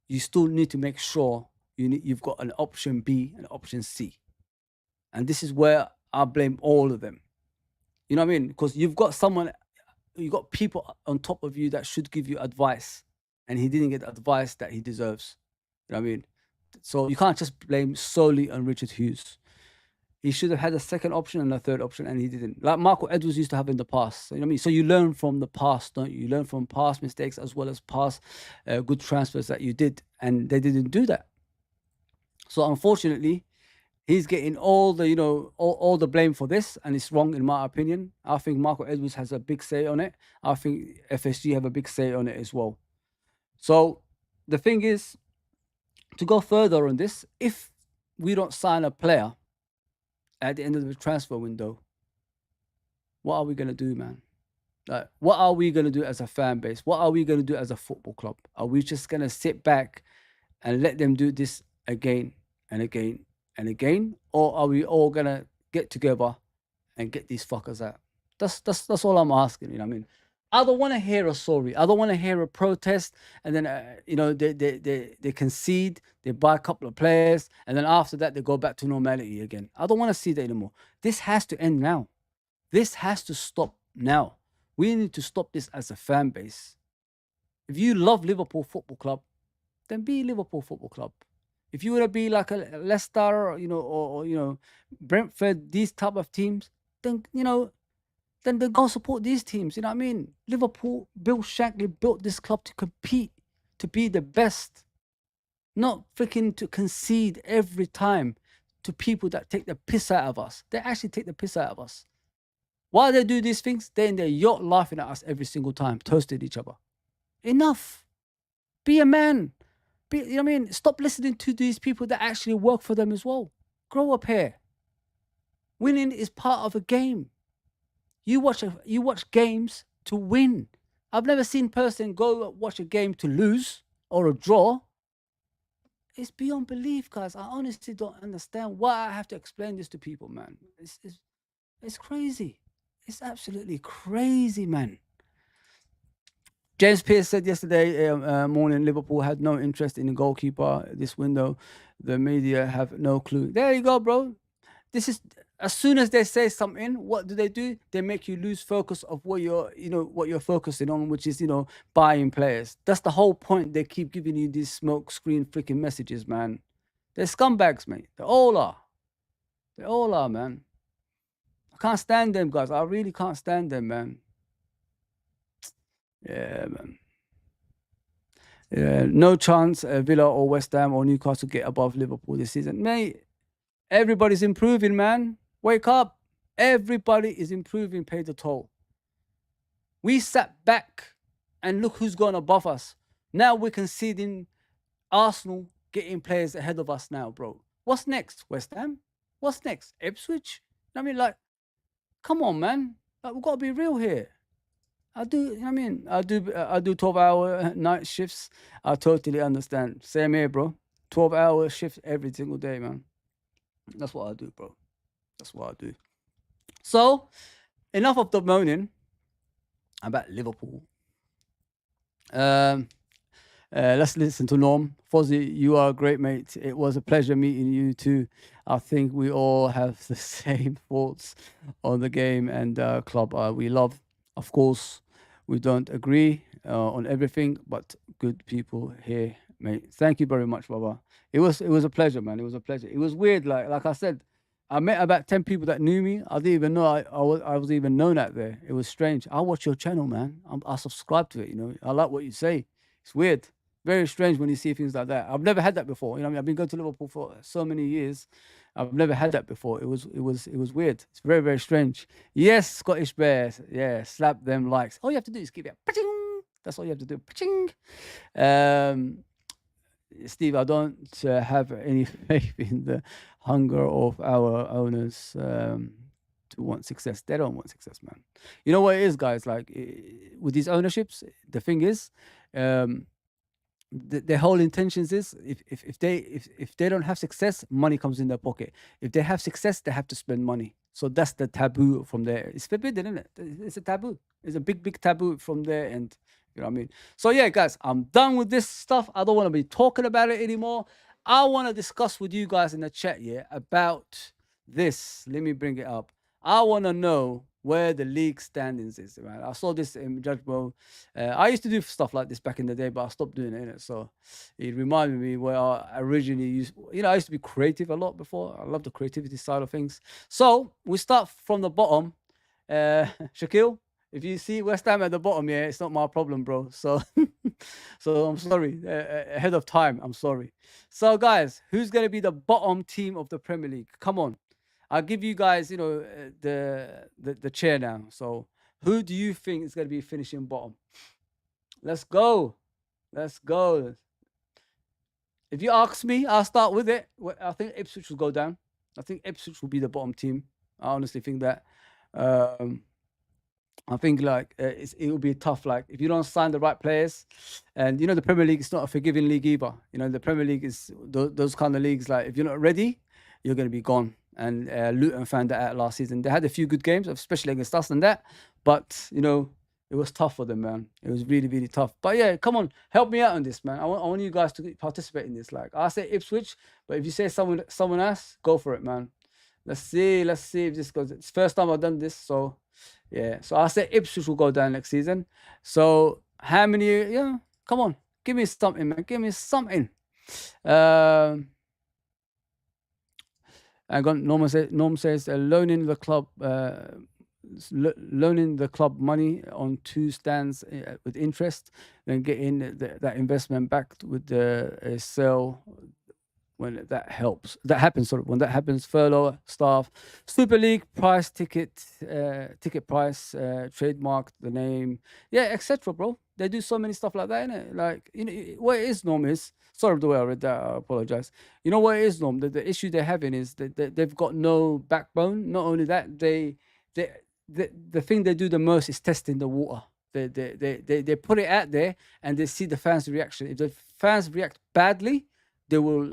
you still need to make sure you've got an option B and option C. And this is where I blame all of them. You know what I mean? Because you've got people on top of you that should give you advice. and he didn't get the advice that he deserves. You know what I mean? So you can't just blame solely on Richard Hughes. He should have had a second option and a third option, and he didn't. Like Michael Edwards used to have in the past. You know what I mean? So you learn from the past, don't you? You learn from past mistakes as well as past good transfers that you did, and they didn't do that. So unfortunately, he's getting all the, all the blame for this, and it's wrong in my opinion. I think Michael Edwards has a big say on it. I think FSG have a big say on it as well. So the thing is, to go further on this, if we don't sign a player at the end of the transfer window, what are we going to do, man? Like, what are we going to do as a fan base? What are we going to do as a football club? Are we just going to sit back and let them do this again and again and again? Or are we all going to get together and get these fuckers out? That's all I'm asking, you know what I mean? I don't want to hear a sorry. I don't want to hear a protest, and then they concede, they buy a couple of players, and then after that they go back to normality again. I don't want to see that anymore. This has to end now. This has to stop now. We need to stop this as a fan base. If you love Liverpool Football Club, then be Liverpool Football Club. If you want to be like a Leicester, or Brentford, these type of teams, then then go support these teams. You know what I mean? Liverpool, Bill Shankly built this club to compete, to be the best, not freaking to concede every time to people that take the piss out of us. They actually take the piss out of us. While they do these things, they're in their yacht laughing at us every single time, toasting each other. Enough. Be a man. You know what I mean? Stop listening to these people that actually work for them as well. Grow up here. Winning is part of a game. You watch games to win. I've never seen a person go watch a game to lose or a draw. It's beyond belief, guys. I honestly don't understand why I have to explain this to people, man. It's crazy. It's absolutely crazy, man. James Pearce said yesterday morning Liverpool had no interest in the goalkeeper this window. The media have no clue. There you go, bro. This is, as soon as they say something, what do? They make you lose focus of what you're focusing on, which is, buying players. That's the whole point. They keep giving you these smoke screen freaking messages, man. They're scumbags, mate. They all are. They all are, man. I can't stand them, guys. I really can't stand them, man. Yeah, man. Yeah, no chance Villa or West Ham or Newcastle get above Liverpool this season. Mate, everybody's improving, man. Wake up. Everybody is improving, pay the toll. We sat back and look who's gone above us. Now we're conceding Arsenal getting players ahead of us now, bro. What's next? West Ham? What's next? Ipswich? I mean, like, come on, man. Like, we've got to be real here. I do 12-hour night shifts. I totally understand. Same here, bro. 12-hour shift every single day, man. That's what I do, bro. That's what I do. So, enough of the moaning about Liverpool. Let's listen to Norm. Fozzie, you are a great mate. It was a pleasure meeting you too. I think we all have the same thoughts on the game and club we love. Of course, we don't agree on everything, but good people here, mate. Thank you very much, brother. It was a pleasure, man. It was a pleasure. It was weird, like I said, I met about 10 people that knew me. I didn't even know I was even known out there. It was strange. I watch your channel, man. I subscribe to it. I like what you say. It's weird, very strange when you see things like that. I've never had that before. I've been going to Liverpool for so many years. I've never had that before. It was weird. It's very, very strange. Yes, Scottish Bears. Yeah, slap them likes. All you have to do is give it a pa-ching. That's all you have to do. Pa-ching. Steve, I don't have any faith in the hunger of our owners to want success. They don't want success, man. You know what it is, guys? Like with these ownerships, the thing is, their whole intentions is if they don't have success, money comes in their pocket. If they have success, they have to spend money. So that's the taboo from there. It's forbidden, isn't it? It's a taboo. It's a big taboo from there, and you know what I mean. So yeah, guys, I'm done with this stuff. I don't want to be talking about it anymore. I want to discuss with you guys in the chat about this. Let me bring it up. I want to know where the league standings is, man. I saw this in Judge Bro. I used to do stuff like this back in the day, but I stopped doing it, innit? So it reminded me where I originally used, I used to be creative a lot before. I love the creativity side of things. So we start from the bottom. Shaquille, if you see West Ham at the bottom, yeah, it's not my problem, bro. So, so I'm sorry. Ahead of time, I'm sorry. So, guys, who's going to be the bottom team of the Premier League? Come on. I'll give you guys, the chair now. So, who do you think is going to be finishing bottom? Let's go. Let's go. If you ask me, I'll start with it. I think Ipswich will go down. I think Ipswich will be the bottom team. I honestly think that. I think like it will be tough. Like if you don't sign the right players, and the Premier League is not a forgiving league either. The Premier League is those kind of leagues. Like if you're not ready, you're going to be gone. And Luton found that out last season. They had a few good games, especially against us and that. But it was tough for them, man. It was really, really tough. But yeah, come on, help me out on this, man. I want you guys to participate in this. Like I say Ipswich, but if you say someone else, go for it, man. Let's see if this goes. It's the first time I've done this, so yeah. So I say Ipswich will go down next season. So how many? Yeah, come on, give me something, man. Give me something. I got Norm says loaning the club money on 2 stands with interest, then getting that investment back with the sale when that happens. When that happens, furlough staff, Super League price ticket price, trademark the name, yeah, etc. Bro, they do so many stuff like that, innit? Like what it is, Norm, is sorry the way I read that. I apologize. You know what it is, Norm? The issue they're having is that they've got no backbone. Not only that, the thing they do the most is testing the water. They put it out there and they see the fans' reaction. If the fans react badly, they will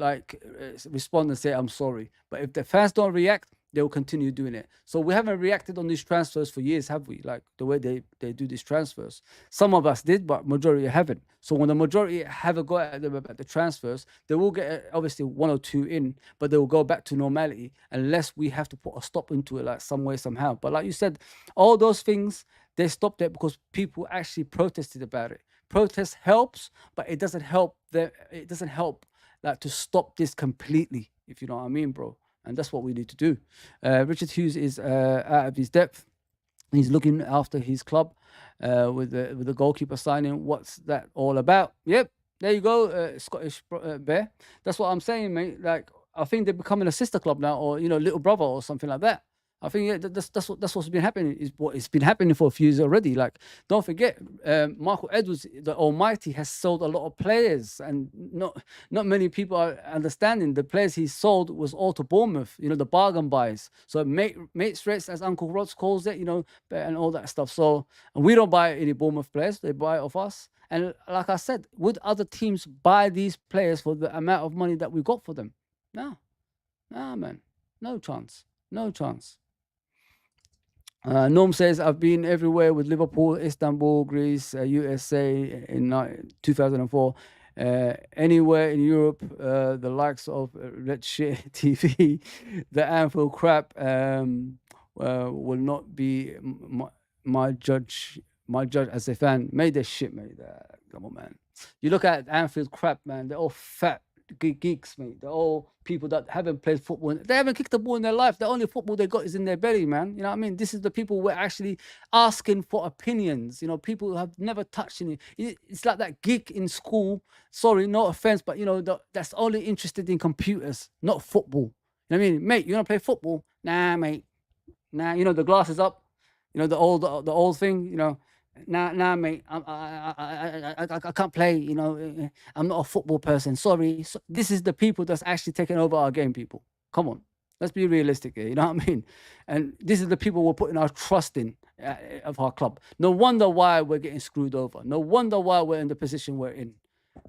respond and say, I'm sorry. But if the fans don't react, they will continue doing it. So we haven't reacted on these transfers for years, have we? Like the way they do these transfers. Some of us did, but majority haven't. So when the majority have a go at them about the transfers, they will get obviously 1 or 2 in, but they will go back to normality unless we have to put a stop into it like some way, somehow. But like you said, all those things, they stopped it because people actually protested about it. Protest helps, but it doesn't help like to stop this completely, if you know what I mean, bro. And that's what we need to do. Richard Hughes is out of his depth. He's looking after his club with the goalkeeper signing. What's that all about? Yep, there you go, Scottish Bear. That's what I'm saying, mate. Like I think they're becoming a sister club now, or little brother or something like that. I think that's what's been happening. Is what it's been happening for a few years already. Like, don't forget, Michael Edwards, the Almighty, has sold a lot of players, and not many people are understanding the players he sold was all to Bournemouth. The bargain buys. So mates rates, as Uncle Rods calls it, and all that stuff. So and we don't buy any Bournemouth players; they buy it off us. And like I said, would other teams buy these players for the amount of money that we got for them? No, man, no chance, no chance. Norm says, I've been everywhere with Liverpool, Istanbul, Greece, USA in 2004. Anywhere in Europe, the likes of Red Shit TV, the Anfield crap will not be my judge as a fan. Made their shit, mate. Come on, man. You look at Anfield crap, man. They're all fat geeks, mate. They're all people that haven't played football. They haven't kicked a ball in their life. The only football they got is in their belly, man. You know what I mean? This is the people we're actually asking for opinions. People who have never touched any. It's like that geek in school. Sorry, no offense, but that's only interested in computers, not football. You know what I mean, mate? You want to play football? Nah, mate. Nah, the glasses up. The old thing. Nah, mate. I can't play. I'm not a football person. Sorry. So this is the people that's actually taking over our game. People, come on. Let's be realistic here. You know what I mean? And this is the people we're putting our trust in of our club. No wonder why we're getting screwed over. No wonder why we're in the position we're in.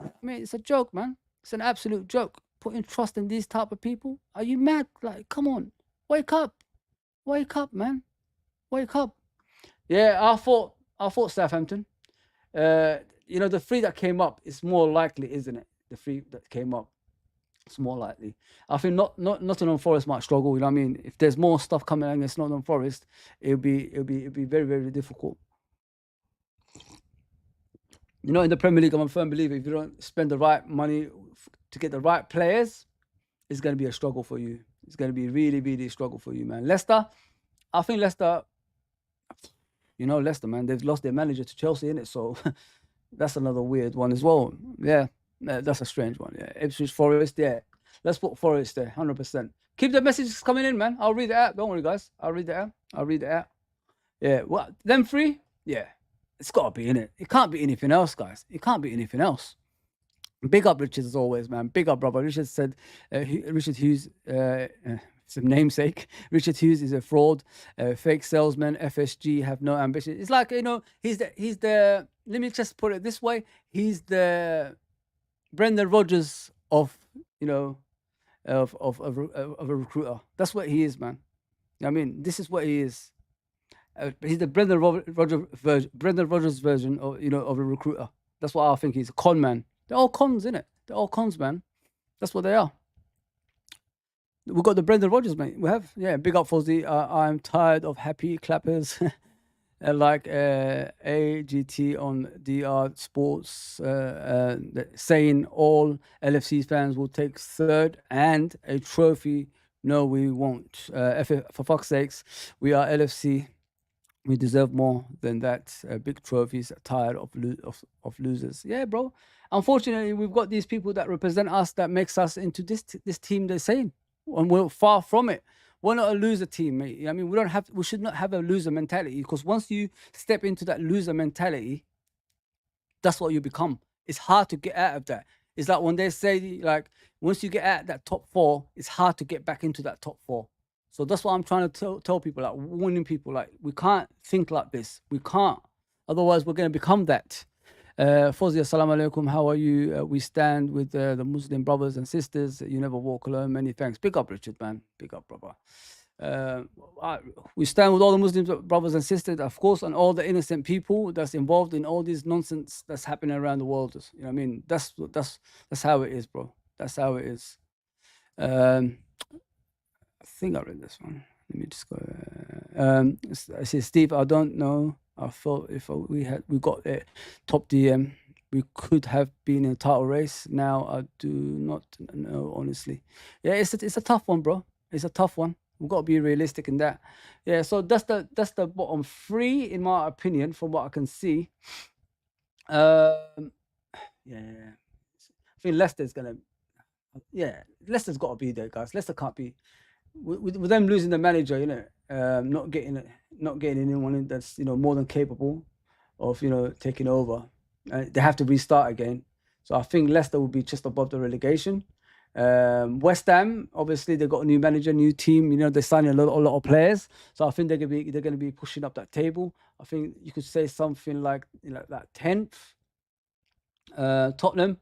I mean, it's a joke, man. It's an absolute joke. Putting trust in these type of people. Are you mad? Like, come on, wake up, man, wake up. Yeah, I thought Southampton. The 3 that came up is more likely, isn't it? The 3 that came up. It's more likely. I think Nottingham Forest might struggle. You know what I mean? If there's more stuff coming against Nottingham Forest, it'll be very, very difficult. You know, in the Premier League, I'm a firm believer. If you don't spend the right money to get the right players, it's going to be a struggle for you. It's going to be really, really a struggle for you, man. Leicester, I think Leicester, Leicester, man, they've lost their manager to Chelsea, innit? So that's another weird one as well. Yeah, that's a strange one. Yeah, Ipswich Forest, yeah. Let's put Forest there, 100%. Keep the messages coming in, man. I'll read it out. Don't worry, guys. I'll read it out. Yeah, what? Them three? Yeah. It's got to be in it. It can't be anything else, guys. It can't be anything else. Big up Richard as always, man. Big up, brother. Richard said, Richard Hughes, some namesake. Richard Hughes is a fraud, fake salesman. FSG have no ambition. It's like, he's the. Let me just put it this way. He's the Brendan Rodgers of a recruiter. That's what he is, man. I mean, this is what he is. He's the Brendan Rodgers version of of a recruiter. That's what I think he's, a con man. They're all cons, innit? They're all cons, man. That's what they are. We've got the Brendan Rodgers, mate. We have, yeah. Big up, Fozzy. I'm tired of happy clappers like AGT on DR Sports saying all LFC fans will take third and a trophy. No, we won't. For fuck's sakes, we are LFC. We deserve more than that. Big trophies. Tired of losers. Yeah, bro. Unfortunately, we've got these people that represent us that makes us into this team they're saying, and we're far from it. We're not a loser team, mate. I mean, we should not have a loser mentality, because once you step into that loser mentality, that's what you become. It's hard to get out of that. It's like when they say, like, once you get out that top four, it's hard to get back into that top four. So that's what I'm trying to tell people, like, warning people, like, we can't think like this. We can't. Otherwise, we're going to become that. Fozzy, assalamu alaikum. How are you? We stand with the Muslim brothers and sisters. You never walk alone. Many thanks. Big up, Richard, man. Big up, brother. We stand with all the Muslim brothers and sisters, of course, and all the innocent people that's involved in all this nonsense that's happening around the world. You know what I mean? That's how it is, bro. That's how it is. I think I read this one. Let me just go. I say, Steve, I don't know. I thought if we got a top DM, we could have been in a title race. Now I do not know, honestly. Yeah, it's a tough one, bro. It's a tough one. We've got to be realistic in that. Yeah, so that's the bottom three, in my opinion, from what I can see. Yeah, I think Leicester's gonna. Yeah, Leicester's got to be there, guys. Leicester can't be with them losing the manager. Not getting anyone in that's more than capable of taking over. They have to restart again. So I think Leicester will be just above the relegation. West Ham, obviously, they've got a new manager, new team. They're signing a lot of players. So I think they're gonna be pushing up that table. I think you could say something like that 10th. Tottenham.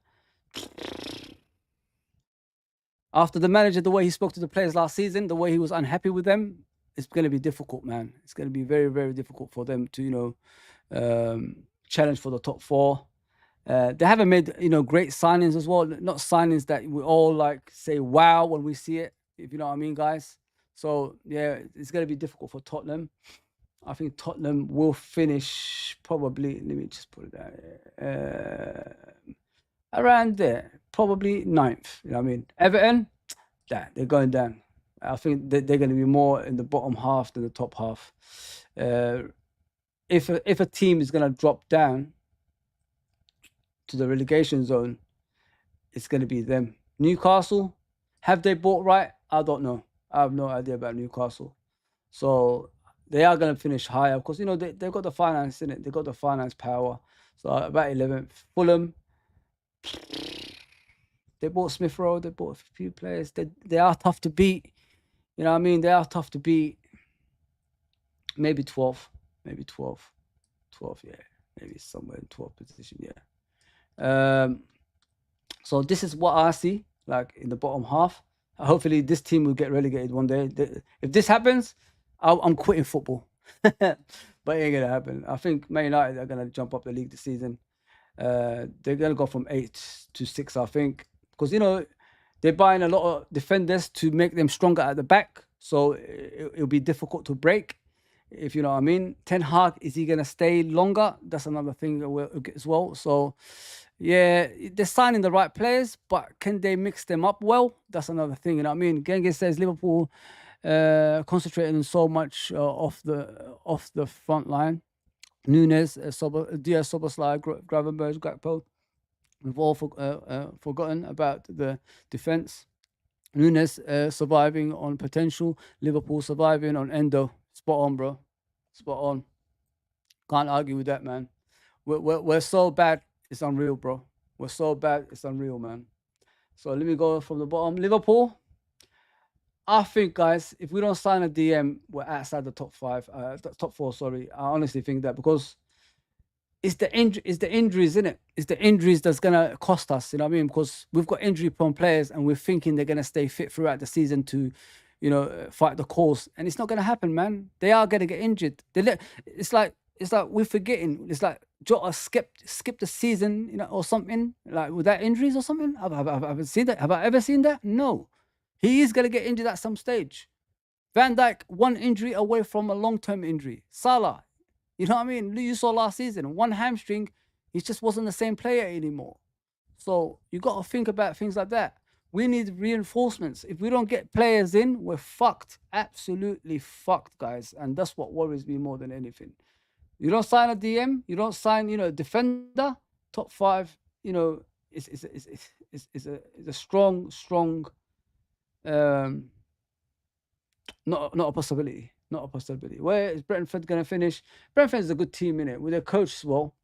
After the manager, the way he spoke to the players last season, the way he was unhappy with them, it's going to be difficult, man. It's going to be very, very difficult for them to, challenge for the top four. They haven't made, great signings as well. Not signings that we all say wow when we see it, if you know what I mean, guys. So yeah, it's going to be difficult for Tottenham. I think Tottenham will finish probably. Let me just put it there. Around there, probably 9th. You know what I mean? Everton, they're going down. I think they're going to be more in the bottom half than the top half. If a team is going to drop down to the relegation zone, it's going to be them. Newcastle, have they bought right? I don't know. I have no idea about Newcastle. So they are going to finish higher. Of course, they've got the finance in it. They've got the finance power. So about 11th. Fulham, they bought Smith Rowe. They bought a few players. They are tough to beat. You know what I mean? They are tough to beat. Maybe 12th. Maybe 12th. 12th, yeah. Maybe somewhere in 12th position, yeah. So this is what I see, in the bottom half. Hopefully this team will get relegated one day. If this happens, I'm quitting football. But it ain't going to happen. I think Man United are going to jump up the league this season. They're going to go from 8 to 6, I think. Because, they're buying a lot of defenders to make them stronger at the back, so it'll be difficult to break, if you know what I mean. Ten Hag, is he gonna stay longer? That's another thing as well. So yeah, they're signing the right players, but can they mix them up well? That's another thing. You know what I mean? Genghis says Liverpool concentrating so much off the front line. Nunes, Diaz, Soboslai, Gravenberg, Gakpo. We've all forgotten about the defense. Nunes surviving on potential. Liverpool surviving on Endo. Spot on, bro. Spot on. Can't argue with that, man. We're so bad, it's unreal, bro. We're so bad, it's unreal, man. So let me go from the bottom. Liverpool. I think, guys, if we don't sign a DM, we're outside the top five, top four. Sorry, I honestly think that, because it's the injuries, isn't it? It's the injuries that's gonna cost us. You know what I mean? Because we've got injury-prone players, and we're thinking they're gonna stay fit throughout the season to, fight the cause, and it's not gonna happen, man. They are gonna get injured. It's like we're forgetting. It's like Jota skipped the season, or something, like with that injuries or something. Have seen that? Have I ever seen that? No. He is gonna get injured at some stage. Van Dijk, one injury away from a long-term injury. Salah, you know what I mean? You saw last season, one hamstring, he just wasn't the same player anymore. So you got to think about things like that. We need reinforcements. If we don't get players in, we're fucked. Absolutely fucked, guys. And that's what worries me more than anything. You don't sign a DM, you don't sign, a defender, top five, it's a strong, not a possibility. Not a possibility. Where is Brentford going to finish? Brentford is a good team, innit? With their coach as well.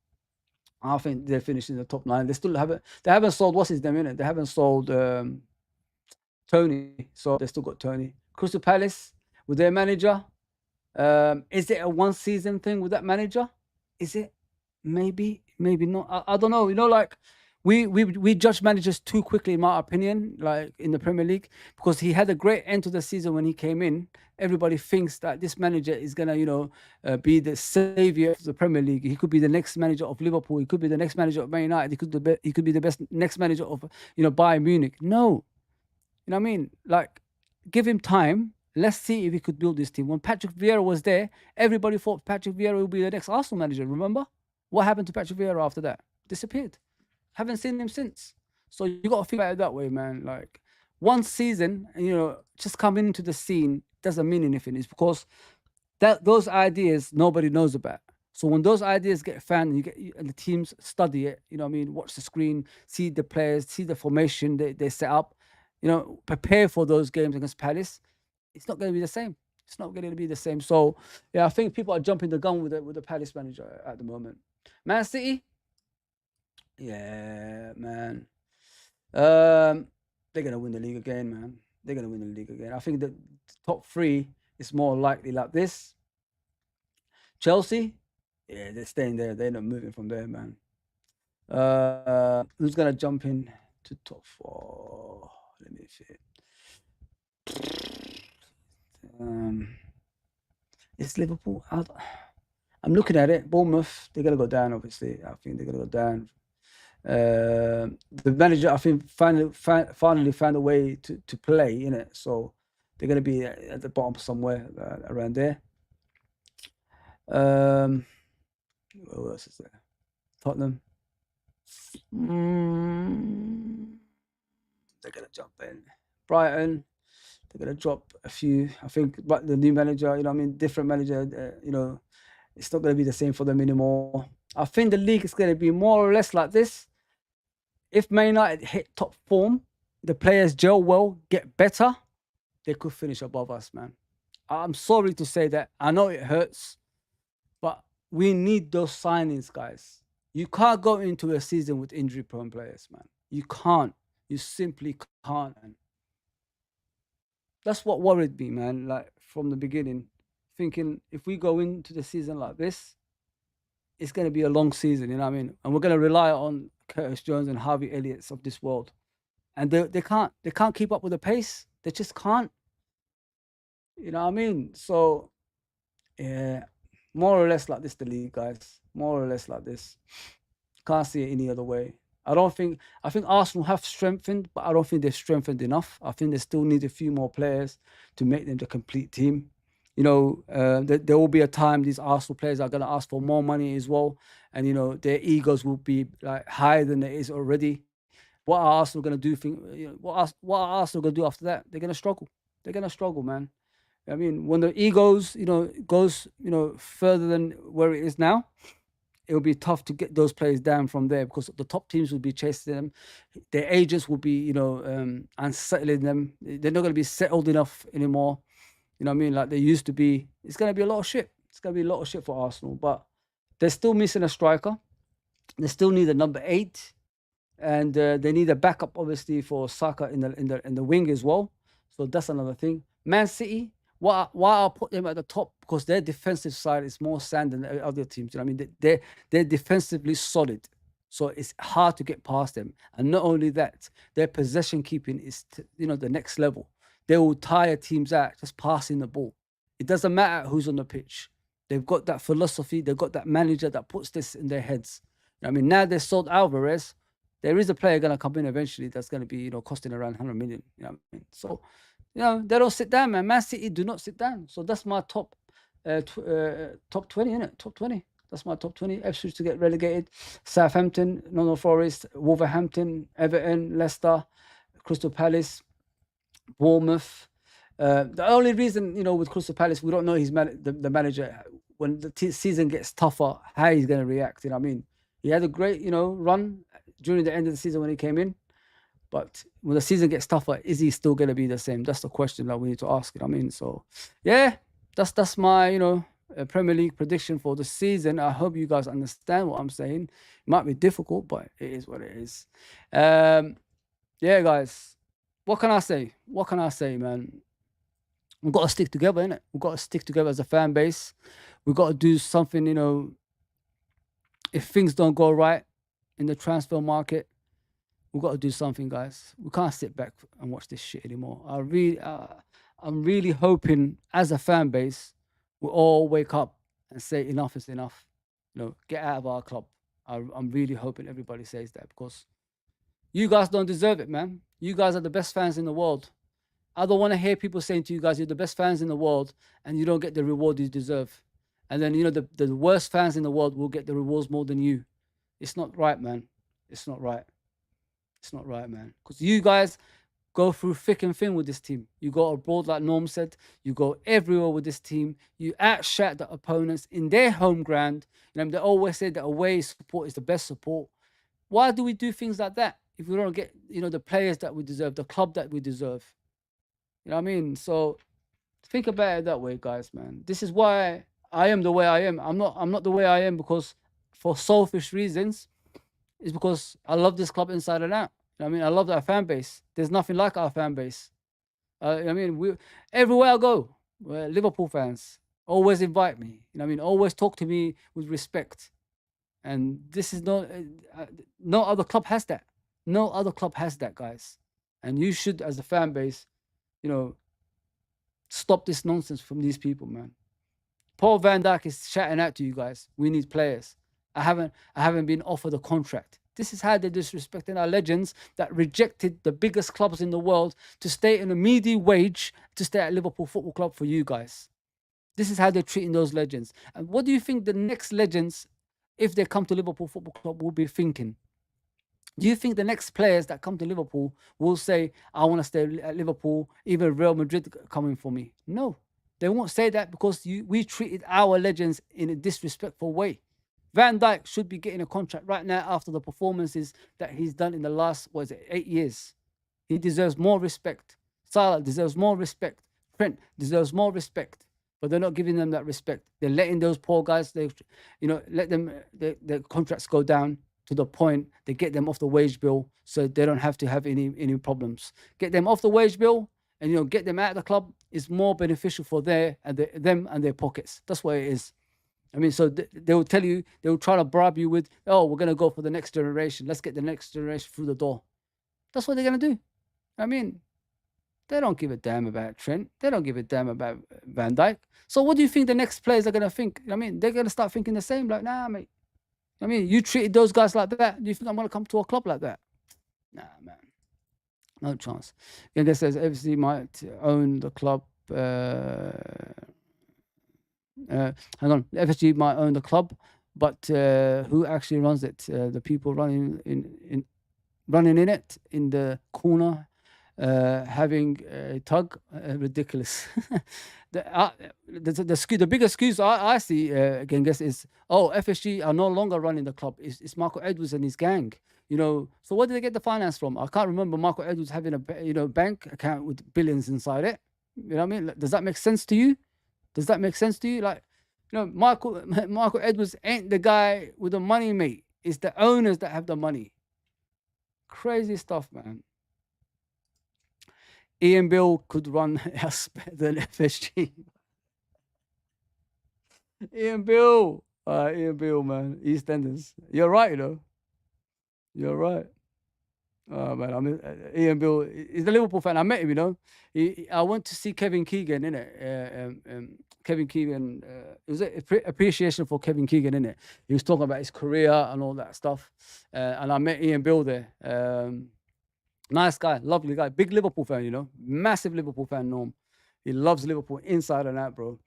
I think they're finishing in the top 9. They haven't sold, what's his name, innit? They haven't sold Tony. So they still got Tony. Crystal Palace with their manager. Is it a one season thing with that manager? Is it? Maybe not. I don't know. Like we judge managers too quickly, in my opinion, like in the Premier League, because he had a great end to the season when he came in. Everybody thinks that this manager is gonna, be the savior of the Premier League. He could be the next manager of Liverpool. He could be the next manager of Man United. He could be the best next manager of, Bayern Munich. No, you know what I mean? Like, give him time. Let's see if he could build this team. When Patrick Vieira was there, everybody thought Patrick Vieira would be the next Arsenal manager. Remember what happened to Patrick Vieira after that? Disappeared. Haven't seen him since. So you got to think about it that way, man. Like, one season, just coming into the scene doesn't mean anything. It's because those ideas nobody knows about. So when those ideas get found, and the teams study it, watch the screen, see the players, see the formation they set up, prepare for those games against Palace. It's not going to be the same. It's not going to be the same. So yeah, I think people are jumping the gun with the Palace manager at the moment. Man City, yeah, man. They're gonna win the league again, man. They're gonna win the league again. I think the top 3 is more likely like this. Chelsea, yeah, they're staying there. They're not moving from there, man. Who's gonna jump in to top 4? Let me see. It's Liverpool. I'm looking at it. Bournemouth, they're gonna go down. Obviously, I think they're gonna go down. The manager, I think, finally found a way to play in it. So they're gonna be at the bottom somewhere around there. Who else is there? Tottenham. They're gonna jump in. Brighton. They're gonna drop a few. I think, but the new manager, different manager, it's not gonna be the same for them anymore. I think the league is gonna be more or less like this. If Man United hit top form, the players gel well, get better, they could finish above us, man. I'm sorry to say that. I know it hurts, but we need those signings, guys. You can't go into a season with injury-prone players, man. You can't. You simply can't, man. That's what worried me, man, like from the beginning, thinking if we go into the season like this, it's going to be a long season, you know what I mean? And we're going to rely on Curtis Jones and Harvey Elliott's of this world. And they can't keep up with the pace. They just can't. You know what I mean? So, yeah, more or less like this, the league, guys. More or less like this. Can't see it any other way. I think Arsenal have strengthened, but I don't think they've strengthened enough. I think they still need a few more players to make them the complete team. You know, there will be a time these Arsenal players are going to ask for more money as well, and you know their egos will be like higher than it is already. What are Arsenal going to do? What are Arsenal going to do after that? They're going to struggle. They're going to struggle, man. I mean, when the egos, goes, further than where it is now, it'll be tough to get those players down from there because the top teams will be chasing them. Their agents will be, unsettling them. They're not going to be settled enough anymore. You know what I mean? Like they used to be. It's going to be a lot of shit. It's going to be a lot of shit for Arsenal. But they're still missing a striker. They still need a number 8, and they need a backup, obviously, for Saka in the wing as well. So that's another thing. Man City. Why I put them at the top, because their defensive side is more sound than the other teams. You know what I mean? They're defensively solid, so it's hard to get past them. And not only that, their possession keeping is the next level. They will tire teams out just passing the ball. It doesn't matter who's on the pitch. They've got that philosophy. They've got that manager that puts this in their heads. You know what I mean, now they sold Alvarez. There is a player going to come in eventually that's going to be costing around 100 million. You know what I mean? So. They don't sit down, man. Man City do not sit down. So that's my top 20, innit? Top 20. That's my top 20. Ipswich to get relegated. Southampton, Nottingham Forest, Wolverhampton, Everton, Leicester, Crystal Palace, Bournemouth. The only reason, with Crystal Palace, we don't know the manager. When the season gets tougher, how he's going to react. You know what I mean? He had a great, run during the end of the season when he came in. But when the season gets tougher, is he still going to be the same? That's the question that we need to ask. You know what I mean? So, yeah, that's my, Premier League prediction for the season. I hope you guys understand what I'm saying. It might be difficult, but it is what it is. Yeah, guys, what can I say? What can I say, man? We've got to stick together, innit? We've got to stick together as a fan base. We've got to do something, if things don't go right in the transfer market, we've got to do something, guys. We can't sit back and watch this shit anymore. I'm really hoping, as a fan base, we all wake up and say enough is enough. Get out of our club. I'm really hoping everybody says that, because you guys don't deserve it, man. You guys are the best fans in the world. I don't want to hear people saying to you guys, you're the best fans in the world, and you don't get the reward you deserve. And then, the worst fans in the world will get the rewards more than you. It's not right, man. It's not right. It's not right, man. Because you guys go through thick and thin with this team. You go abroad, like Norm said. You go everywhere with this team. You outshout the opponents in their home ground. They always say that away support is the best support. Why do we do things like that if we don't get, the players that we deserve, the club that we deserve? You know what I mean? So think about it that way, guys, man. This is why I am the way I am. I'm not the way I am because for selfish reasons. It's because I love this club inside and out. I mean, I love our fan base. There's nothing like our fan base. Everywhere I go, Liverpool fans always invite me. Always talk to me with respect. And this is no other club has that. No other club has that, guys. And you should, as a fan base, stop this nonsense from these people, man. Paul Van Dijk is shouting out to you guys. We need players. I haven't been offered a contract. This is how they're disrespecting our legends that rejected the biggest clubs in the world to stay in a meaty wage to stay at Liverpool Football Club for you guys. This is how they're treating those legends. And what do you think the next legends, if they come to Liverpool Football Club, will be thinking? Do you think the next players that come to Liverpool will say, I want to stay at Liverpool, even Real Madrid coming for me? No, they won't say that because we treated our legends in a disrespectful way. Van Dijk should be getting a contract right now after the performances that he's done in the last, 8 years. He deserves more respect. Salah deserves more respect. Trent deserves more respect. But they're not giving them that respect. They're letting those poor guys, let them, their contracts go down to the point they get them off the wage bill so they don't have to have any problems. Get them off the wage bill and, get them out of the club is more beneficial for them and their pockets. That's what it is. So they will tell you, they will try to bribe you with, oh, we're going to go for the next generation. Let's get the next generation through the door. That's what they're going to do. They don't give a damn about Trent. They don't give a damn about Van Dijk. So what do you think the next players are going to think? They're going to start thinking the same. Like, nah, mate. I mean, you treated those guys like that. Do you think I'm gonna come to a club like that? Nah, man, no chance. Genga says FC might own the club. Hang on, FSG might own the club, but who actually runs it? The people running in it in the corner, having a tug, ridiculous. The big excuse I see, again, guess is, FSG are no longer running the club. It's Michael Edwards and his gang. So where did they get the finance from? I can't remember Michael Edwards having a bank account with billions inside it. You know what I mean? Does that make sense to you? Does that make sense to you? Like, Michael Edwards ain't the guy with the money, mate. It's the owners that have the money. Crazy stuff, man. Ian Bill could run us better than FSG. Ian Bill, man. EastEnders. You're right, You're right. Oh man, I mean, Ian Bill. He's a Liverpool fan. I met him. I went to see Kevin Keegan, innit? Kevin Keegan. It was an appreciation for Kevin Keegan, innit? He was talking about his career and all that stuff, and I met Ian Bill there. Nice guy, lovely guy, big Liverpool fan, massive Liverpool fan. Norm, he loves Liverpool inside and out, bro.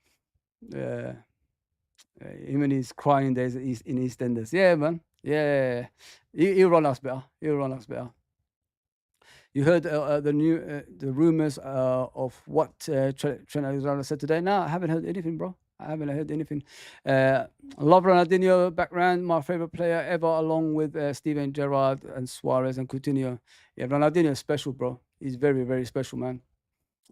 Him and his crying days in EastEnders. Yeah, man. Yeah, he'll run us better. You heard the rumors of what Trent Alexander said today? No, I haven't heard anything, bro. I haven't heard anything. Love Ronaldinho background, my favorite player ever, along with Steven Gerrard and Suarez and Coutinho. Yeah, Ronaldinho is special, bro. He's very, very special, man.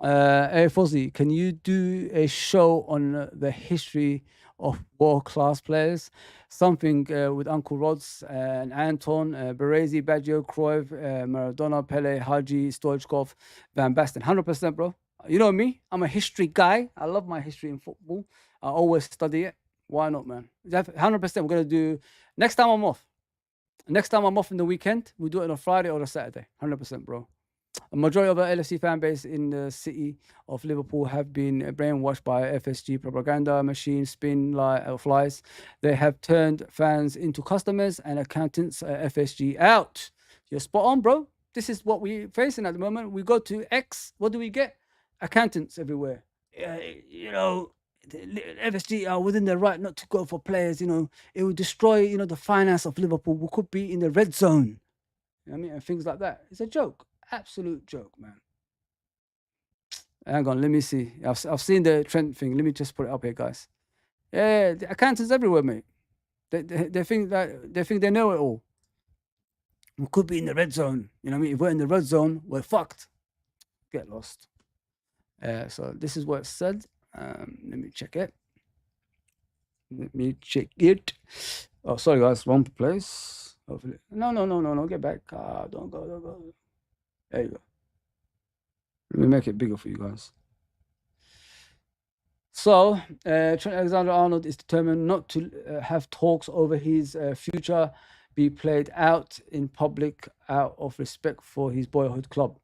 Hey, Fozzie, can you do a show on the history of world-class players? Something with Uncle Rods and Anton, Baresi, Baggio, Cruyff, Maradona, Pele, Haji, Stoichkov, Van Basten. 100%, bro. You know me, I'm a history guy. I love my history in football. I always study it. Why not, man? 100%. We're going to do, next time I'm off in the weekend, we'll do it on a Friday or a Saturday. 100%, bro. A majority of the LFC fan base in the city of Liverpool have been brainwashed by FSG propaganda machine spin flies. They have turned fans into customers and accountants. FSG out. You're spot on, bro. This is what we're facing at the moment. We go to X. What do we get? Accountants everywhere. FSG are within their right not to go for players. It would destroy, the finance of Liverpool. We could be in the red zone. You know what I mean? And things like that. It's a joke. Absolute joke, man. Hang on, let me see. I've seen the Trent thing. Let me just put it up here, guys. Yeah, the accountants everywhere, mate. They think they know it all. We could be in the red zone. You know what I mean? If we're in the red zone, we're fucked. Get lost. So this is what it said. Let me check it. Oh, sorry, guys. Wrong place. Hopefully. No. Get back. Don't go. There you go. Let me make it bigger for you guys. So, Trent Alexander-Arnold is determined not to have talks over his future be played out in public out of respect for his boyhood club.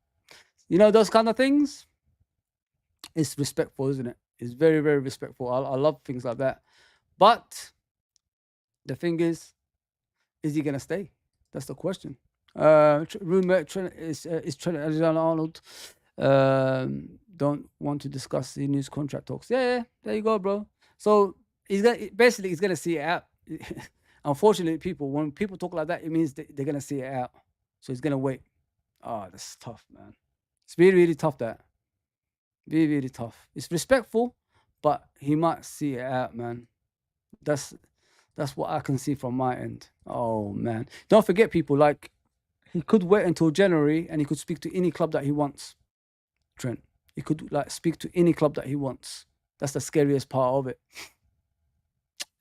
Those kind of things? It's respectful, isn't it? It's very, very respectful. I love things like that. But the thing is he going to stay? That's the question. Rumor is Trent Alexander-Arnold don't want to discuss the news contract talks. Yeah, there you go, bro. So he's gonna see it out. Unfortunately, when people talk like that, it means they're gonna see it out. So he's gonna wait. Oh, that's tough, man. It's really, really tough. That really, really tough. It's respectful, but he might see it out, man. That's what I can see from my end. Oh man, don't forget, people, like, he could wait until January and he could speak to any club that he wants. Trent, he could speak to any club that he wants. That's the scariest part of it.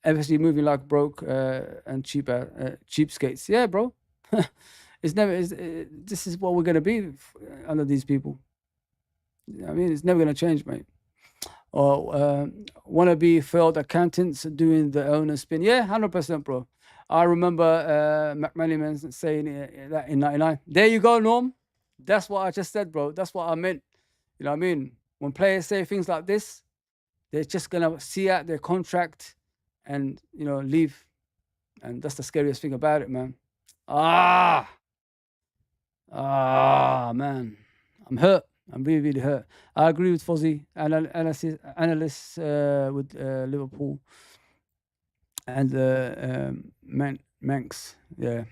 FSG moving like broke and cheapskates. Yeah, bro. This is what we're gonna be under these people. I mean, it's never gonna change, mate. Or wannabe failed accountants doing the owner spin. Yeah, 100%, bro. I remember McManaman saying that in '99. There you go, Norm. That's what I just said, bro. That's what I meant. You know what I mean? When players say things like this, they're just gonna see out their contract and leave. And that's the scariest thing about it, man. Man. I'm hurt. I'm really, really hurt. I agree with Fozzie, analysts with Liverpool and Manx. Yeah.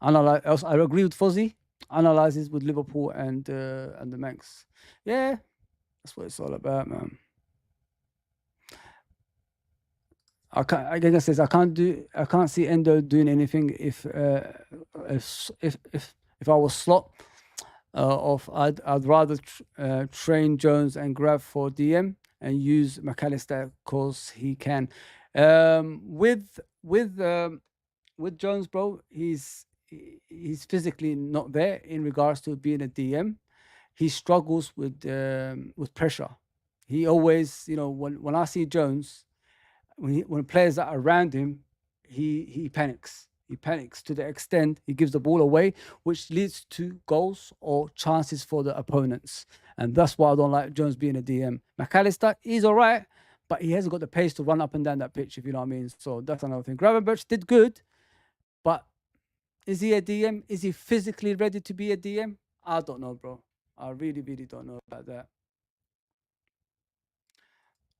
I agree with Fozzie. Analyzes with Liverpool and the Manx. Yeah, that's what it's all about, man. I can't see Endo doing anything if I was Slot. I'd rather train Jones and grab for DM and use McAllister because he can. With Jones, bro, he's physically not there in regards to being a DM. He struggles with pressure. He always, when I see Jones, when players are around him, he panics. He panics to the extent he gives the ball away, which leads to goals or chances for the opponents. And that's why I don't like Jones being a DM. McAllister, he's all right, but he hasn't got the pace to run up and down that pitch, if you know what I mean. So that's another thing. Gravenberch did good, but is he a DM? Is he physically ready to be a DM? I don't know, bro. I really, really don't know about that.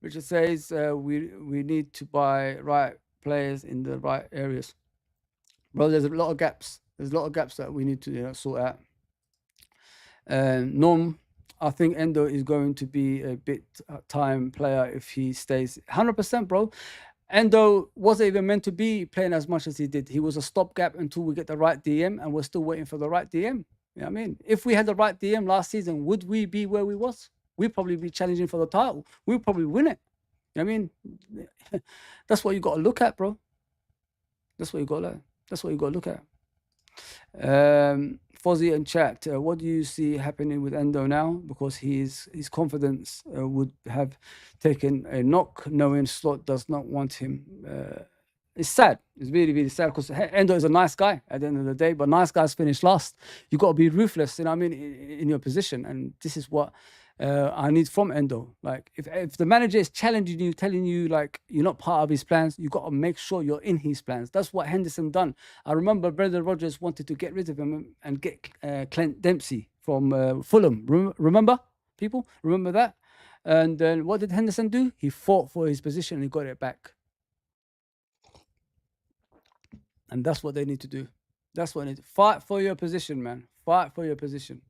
Richard says we need to buy right players in the right areas. Bro, there's a lot of gaps. There's a lot of gaps that we need to sort out. Norm, I think Endo is going to be a bit time player if he stays 100%, bro. Endo wasn't even meant to be playing as much as he did. He was a stopgap until we get the right DM, and we're still waiting for the right DM. You know what I mean? If we had the right DM last season, would we be where we was? We'd probably be challenging for the title. We'd probably win it. You know what I mean? That's what you got to look at, bro. That's what you got to look at. Fozzie and chat, what do you see happening with Endo now? Because his confidence would have taken a knock, knowing Slot does not want him. It's sad. It's really, really sad because Endo is a nice guy at the end of the day, but nice guys finish last. You got to be ruthless, you know what I mean, in your position. And this is what I need from Endo. Like, if the manager is challenging you, telling you like you're not part of his plans, you got to make sure you're in his plans. That's what Henderson done. I remember Brendan Rodgers wanted to get rid of him and get Clint Dempsey from Fulham. Remember, people? Remember that? And then what did Henderson do? He fought for his position and he got it back. And that's what they need to do. That's what they need to fight for your position, man. Fight for your position.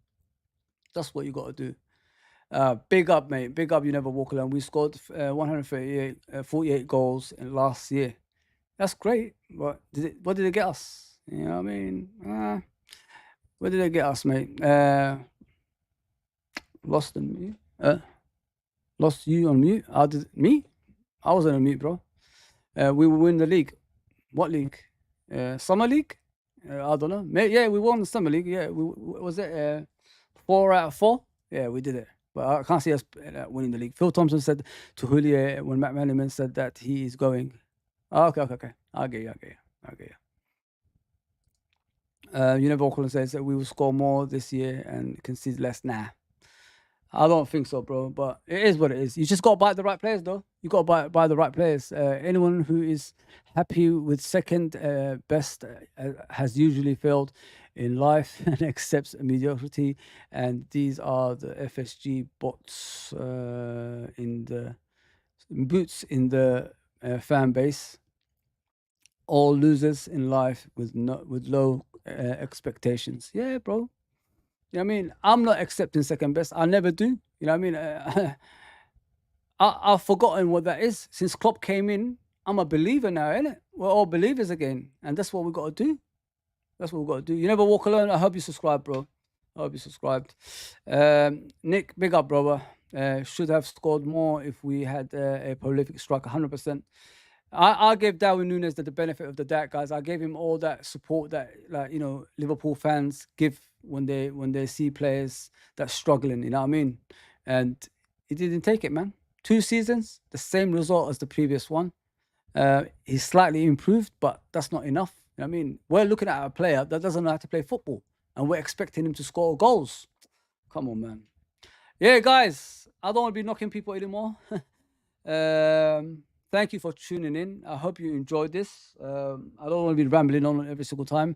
That's what you got to do. Big up, mate. Big up, you never walk alone. We scored 48 goals in last year. That's great. But what did it get us? You know what I mean? What did it get us, mate? Lost on mute. Lost you on mute. Me? I wasn't on mute, bro. We will win the league. What league? Summer League? I don't know. Yeah, we won the Summer League. Yeah, was it 4 out of 4? Yeah, we did it. But I can't see us winning the league. Phil Thompson said to Julia when Matt Manneman said that he is going. Oh, okay. I'll get you. You never walk on says that we will score more this year and concede less. Nah. I don't think so, bro. But it is what it is. You just got to buy the right players, though. You got to buy the right players. Anyone who is happy with second best has usually failed in life and accepts mediocrity. And these are the FSG bots in the boots in the fan base. All losers in life with low expectations. Yeah, bro. You know what I mean? I'm not accepting second best. I never do. You know what I mean? I've forgotten what that is. Since Klopp came in, I'm a believer now, innit? We're all believers again. And that's what we've got to do. That's what we've got to do. You never walk alone. I hope you subscribe, bro. I hope you subscribed. Nick, big up, brother. Should have scored more if we had a prolific striker, 100%. I gave Darwin Núñez the benefit of the doubt, guys. I gave him all that support that, like, you know, Liverpool fans give when they see players that's struggling. You know what I mean? And he didn't take it, man. 2 seasons, the same result as the previous one. He's slightly improved, but that's not enough. You know what I mean? We're looking at a player that doesn't know how to play football, and we're expecting him to score goals. Come on, man. Yeah, guys, I don't want to be knocking people anymore. thank you for tuning in. I hope you enjoyed this. I don't want to be rambling on every single time,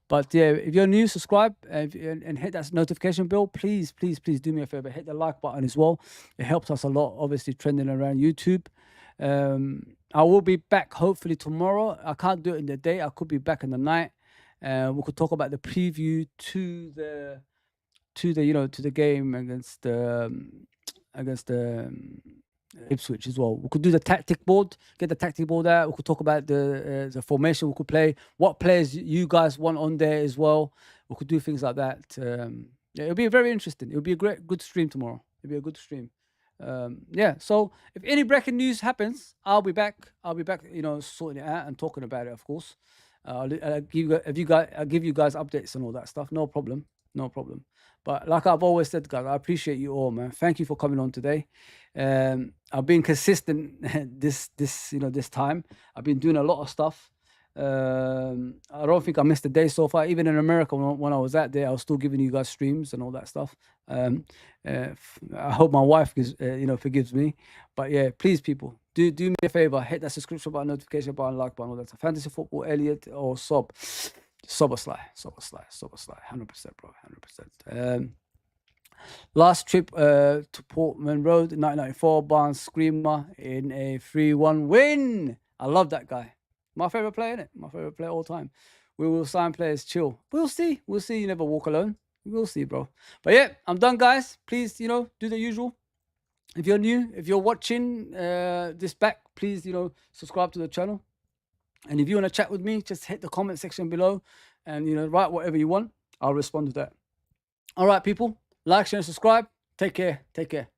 but yeah, if you're new, subscribe and hit that notification bell. Please, please, please do me a favor. Hit the like button as well. It helps us a lot. Obviously, trending around YouTube. I will be back hopefully tomorrow. I can't do it in the day. I could be back in the night. We could talk about the preview to the to the game against Ipswich as well. We could do the tactic board, get the tactic board out. We could talk about the formation we could play, what players you guys want on there as well. We could do things like that. Yeah, it'll be very interesting. It'll be a good stream tomorrow. It'll be a good stream. Yeah. So if any breaking news happens, I'll be back. I'll be back. Sorting it out and talking about it, of course. I'll give you guys updates and all that stuff. No problem. No problem. But like I've always said, guys, I appreciate you all, man. Thank you for coming on today. I've been consistent this time. I've been doing a lot of stuff. I don't think I missed a day so far. Even in America, when I was out there, I was still giving you guys streams and all that stuff. I hope my wife forgives me. But yeah, please, people, do me a favor. Hit that subscription button, notification button, like button, all that stuff. Fantasy Football, Elliot or Sob. Soberslide, 100%, bro, 100%. Last trip to Portman Road in 1994, Barnes Screamer in a 3-1 win. I love that guy. My favorite player, innit? My favorite player all time. We will sign players, chill. We'll see. You never walk alone. We'll see, bro. But yeah, I'm done, guys. Please, do the usual. If you're new, if you're watching this back, please, subscribe to the channel. And if you want to chat with me, just hit the comment section below and, write whatever you want. I'll respond to that. All right, people. Like, share, and subscribe. Take care. Take care.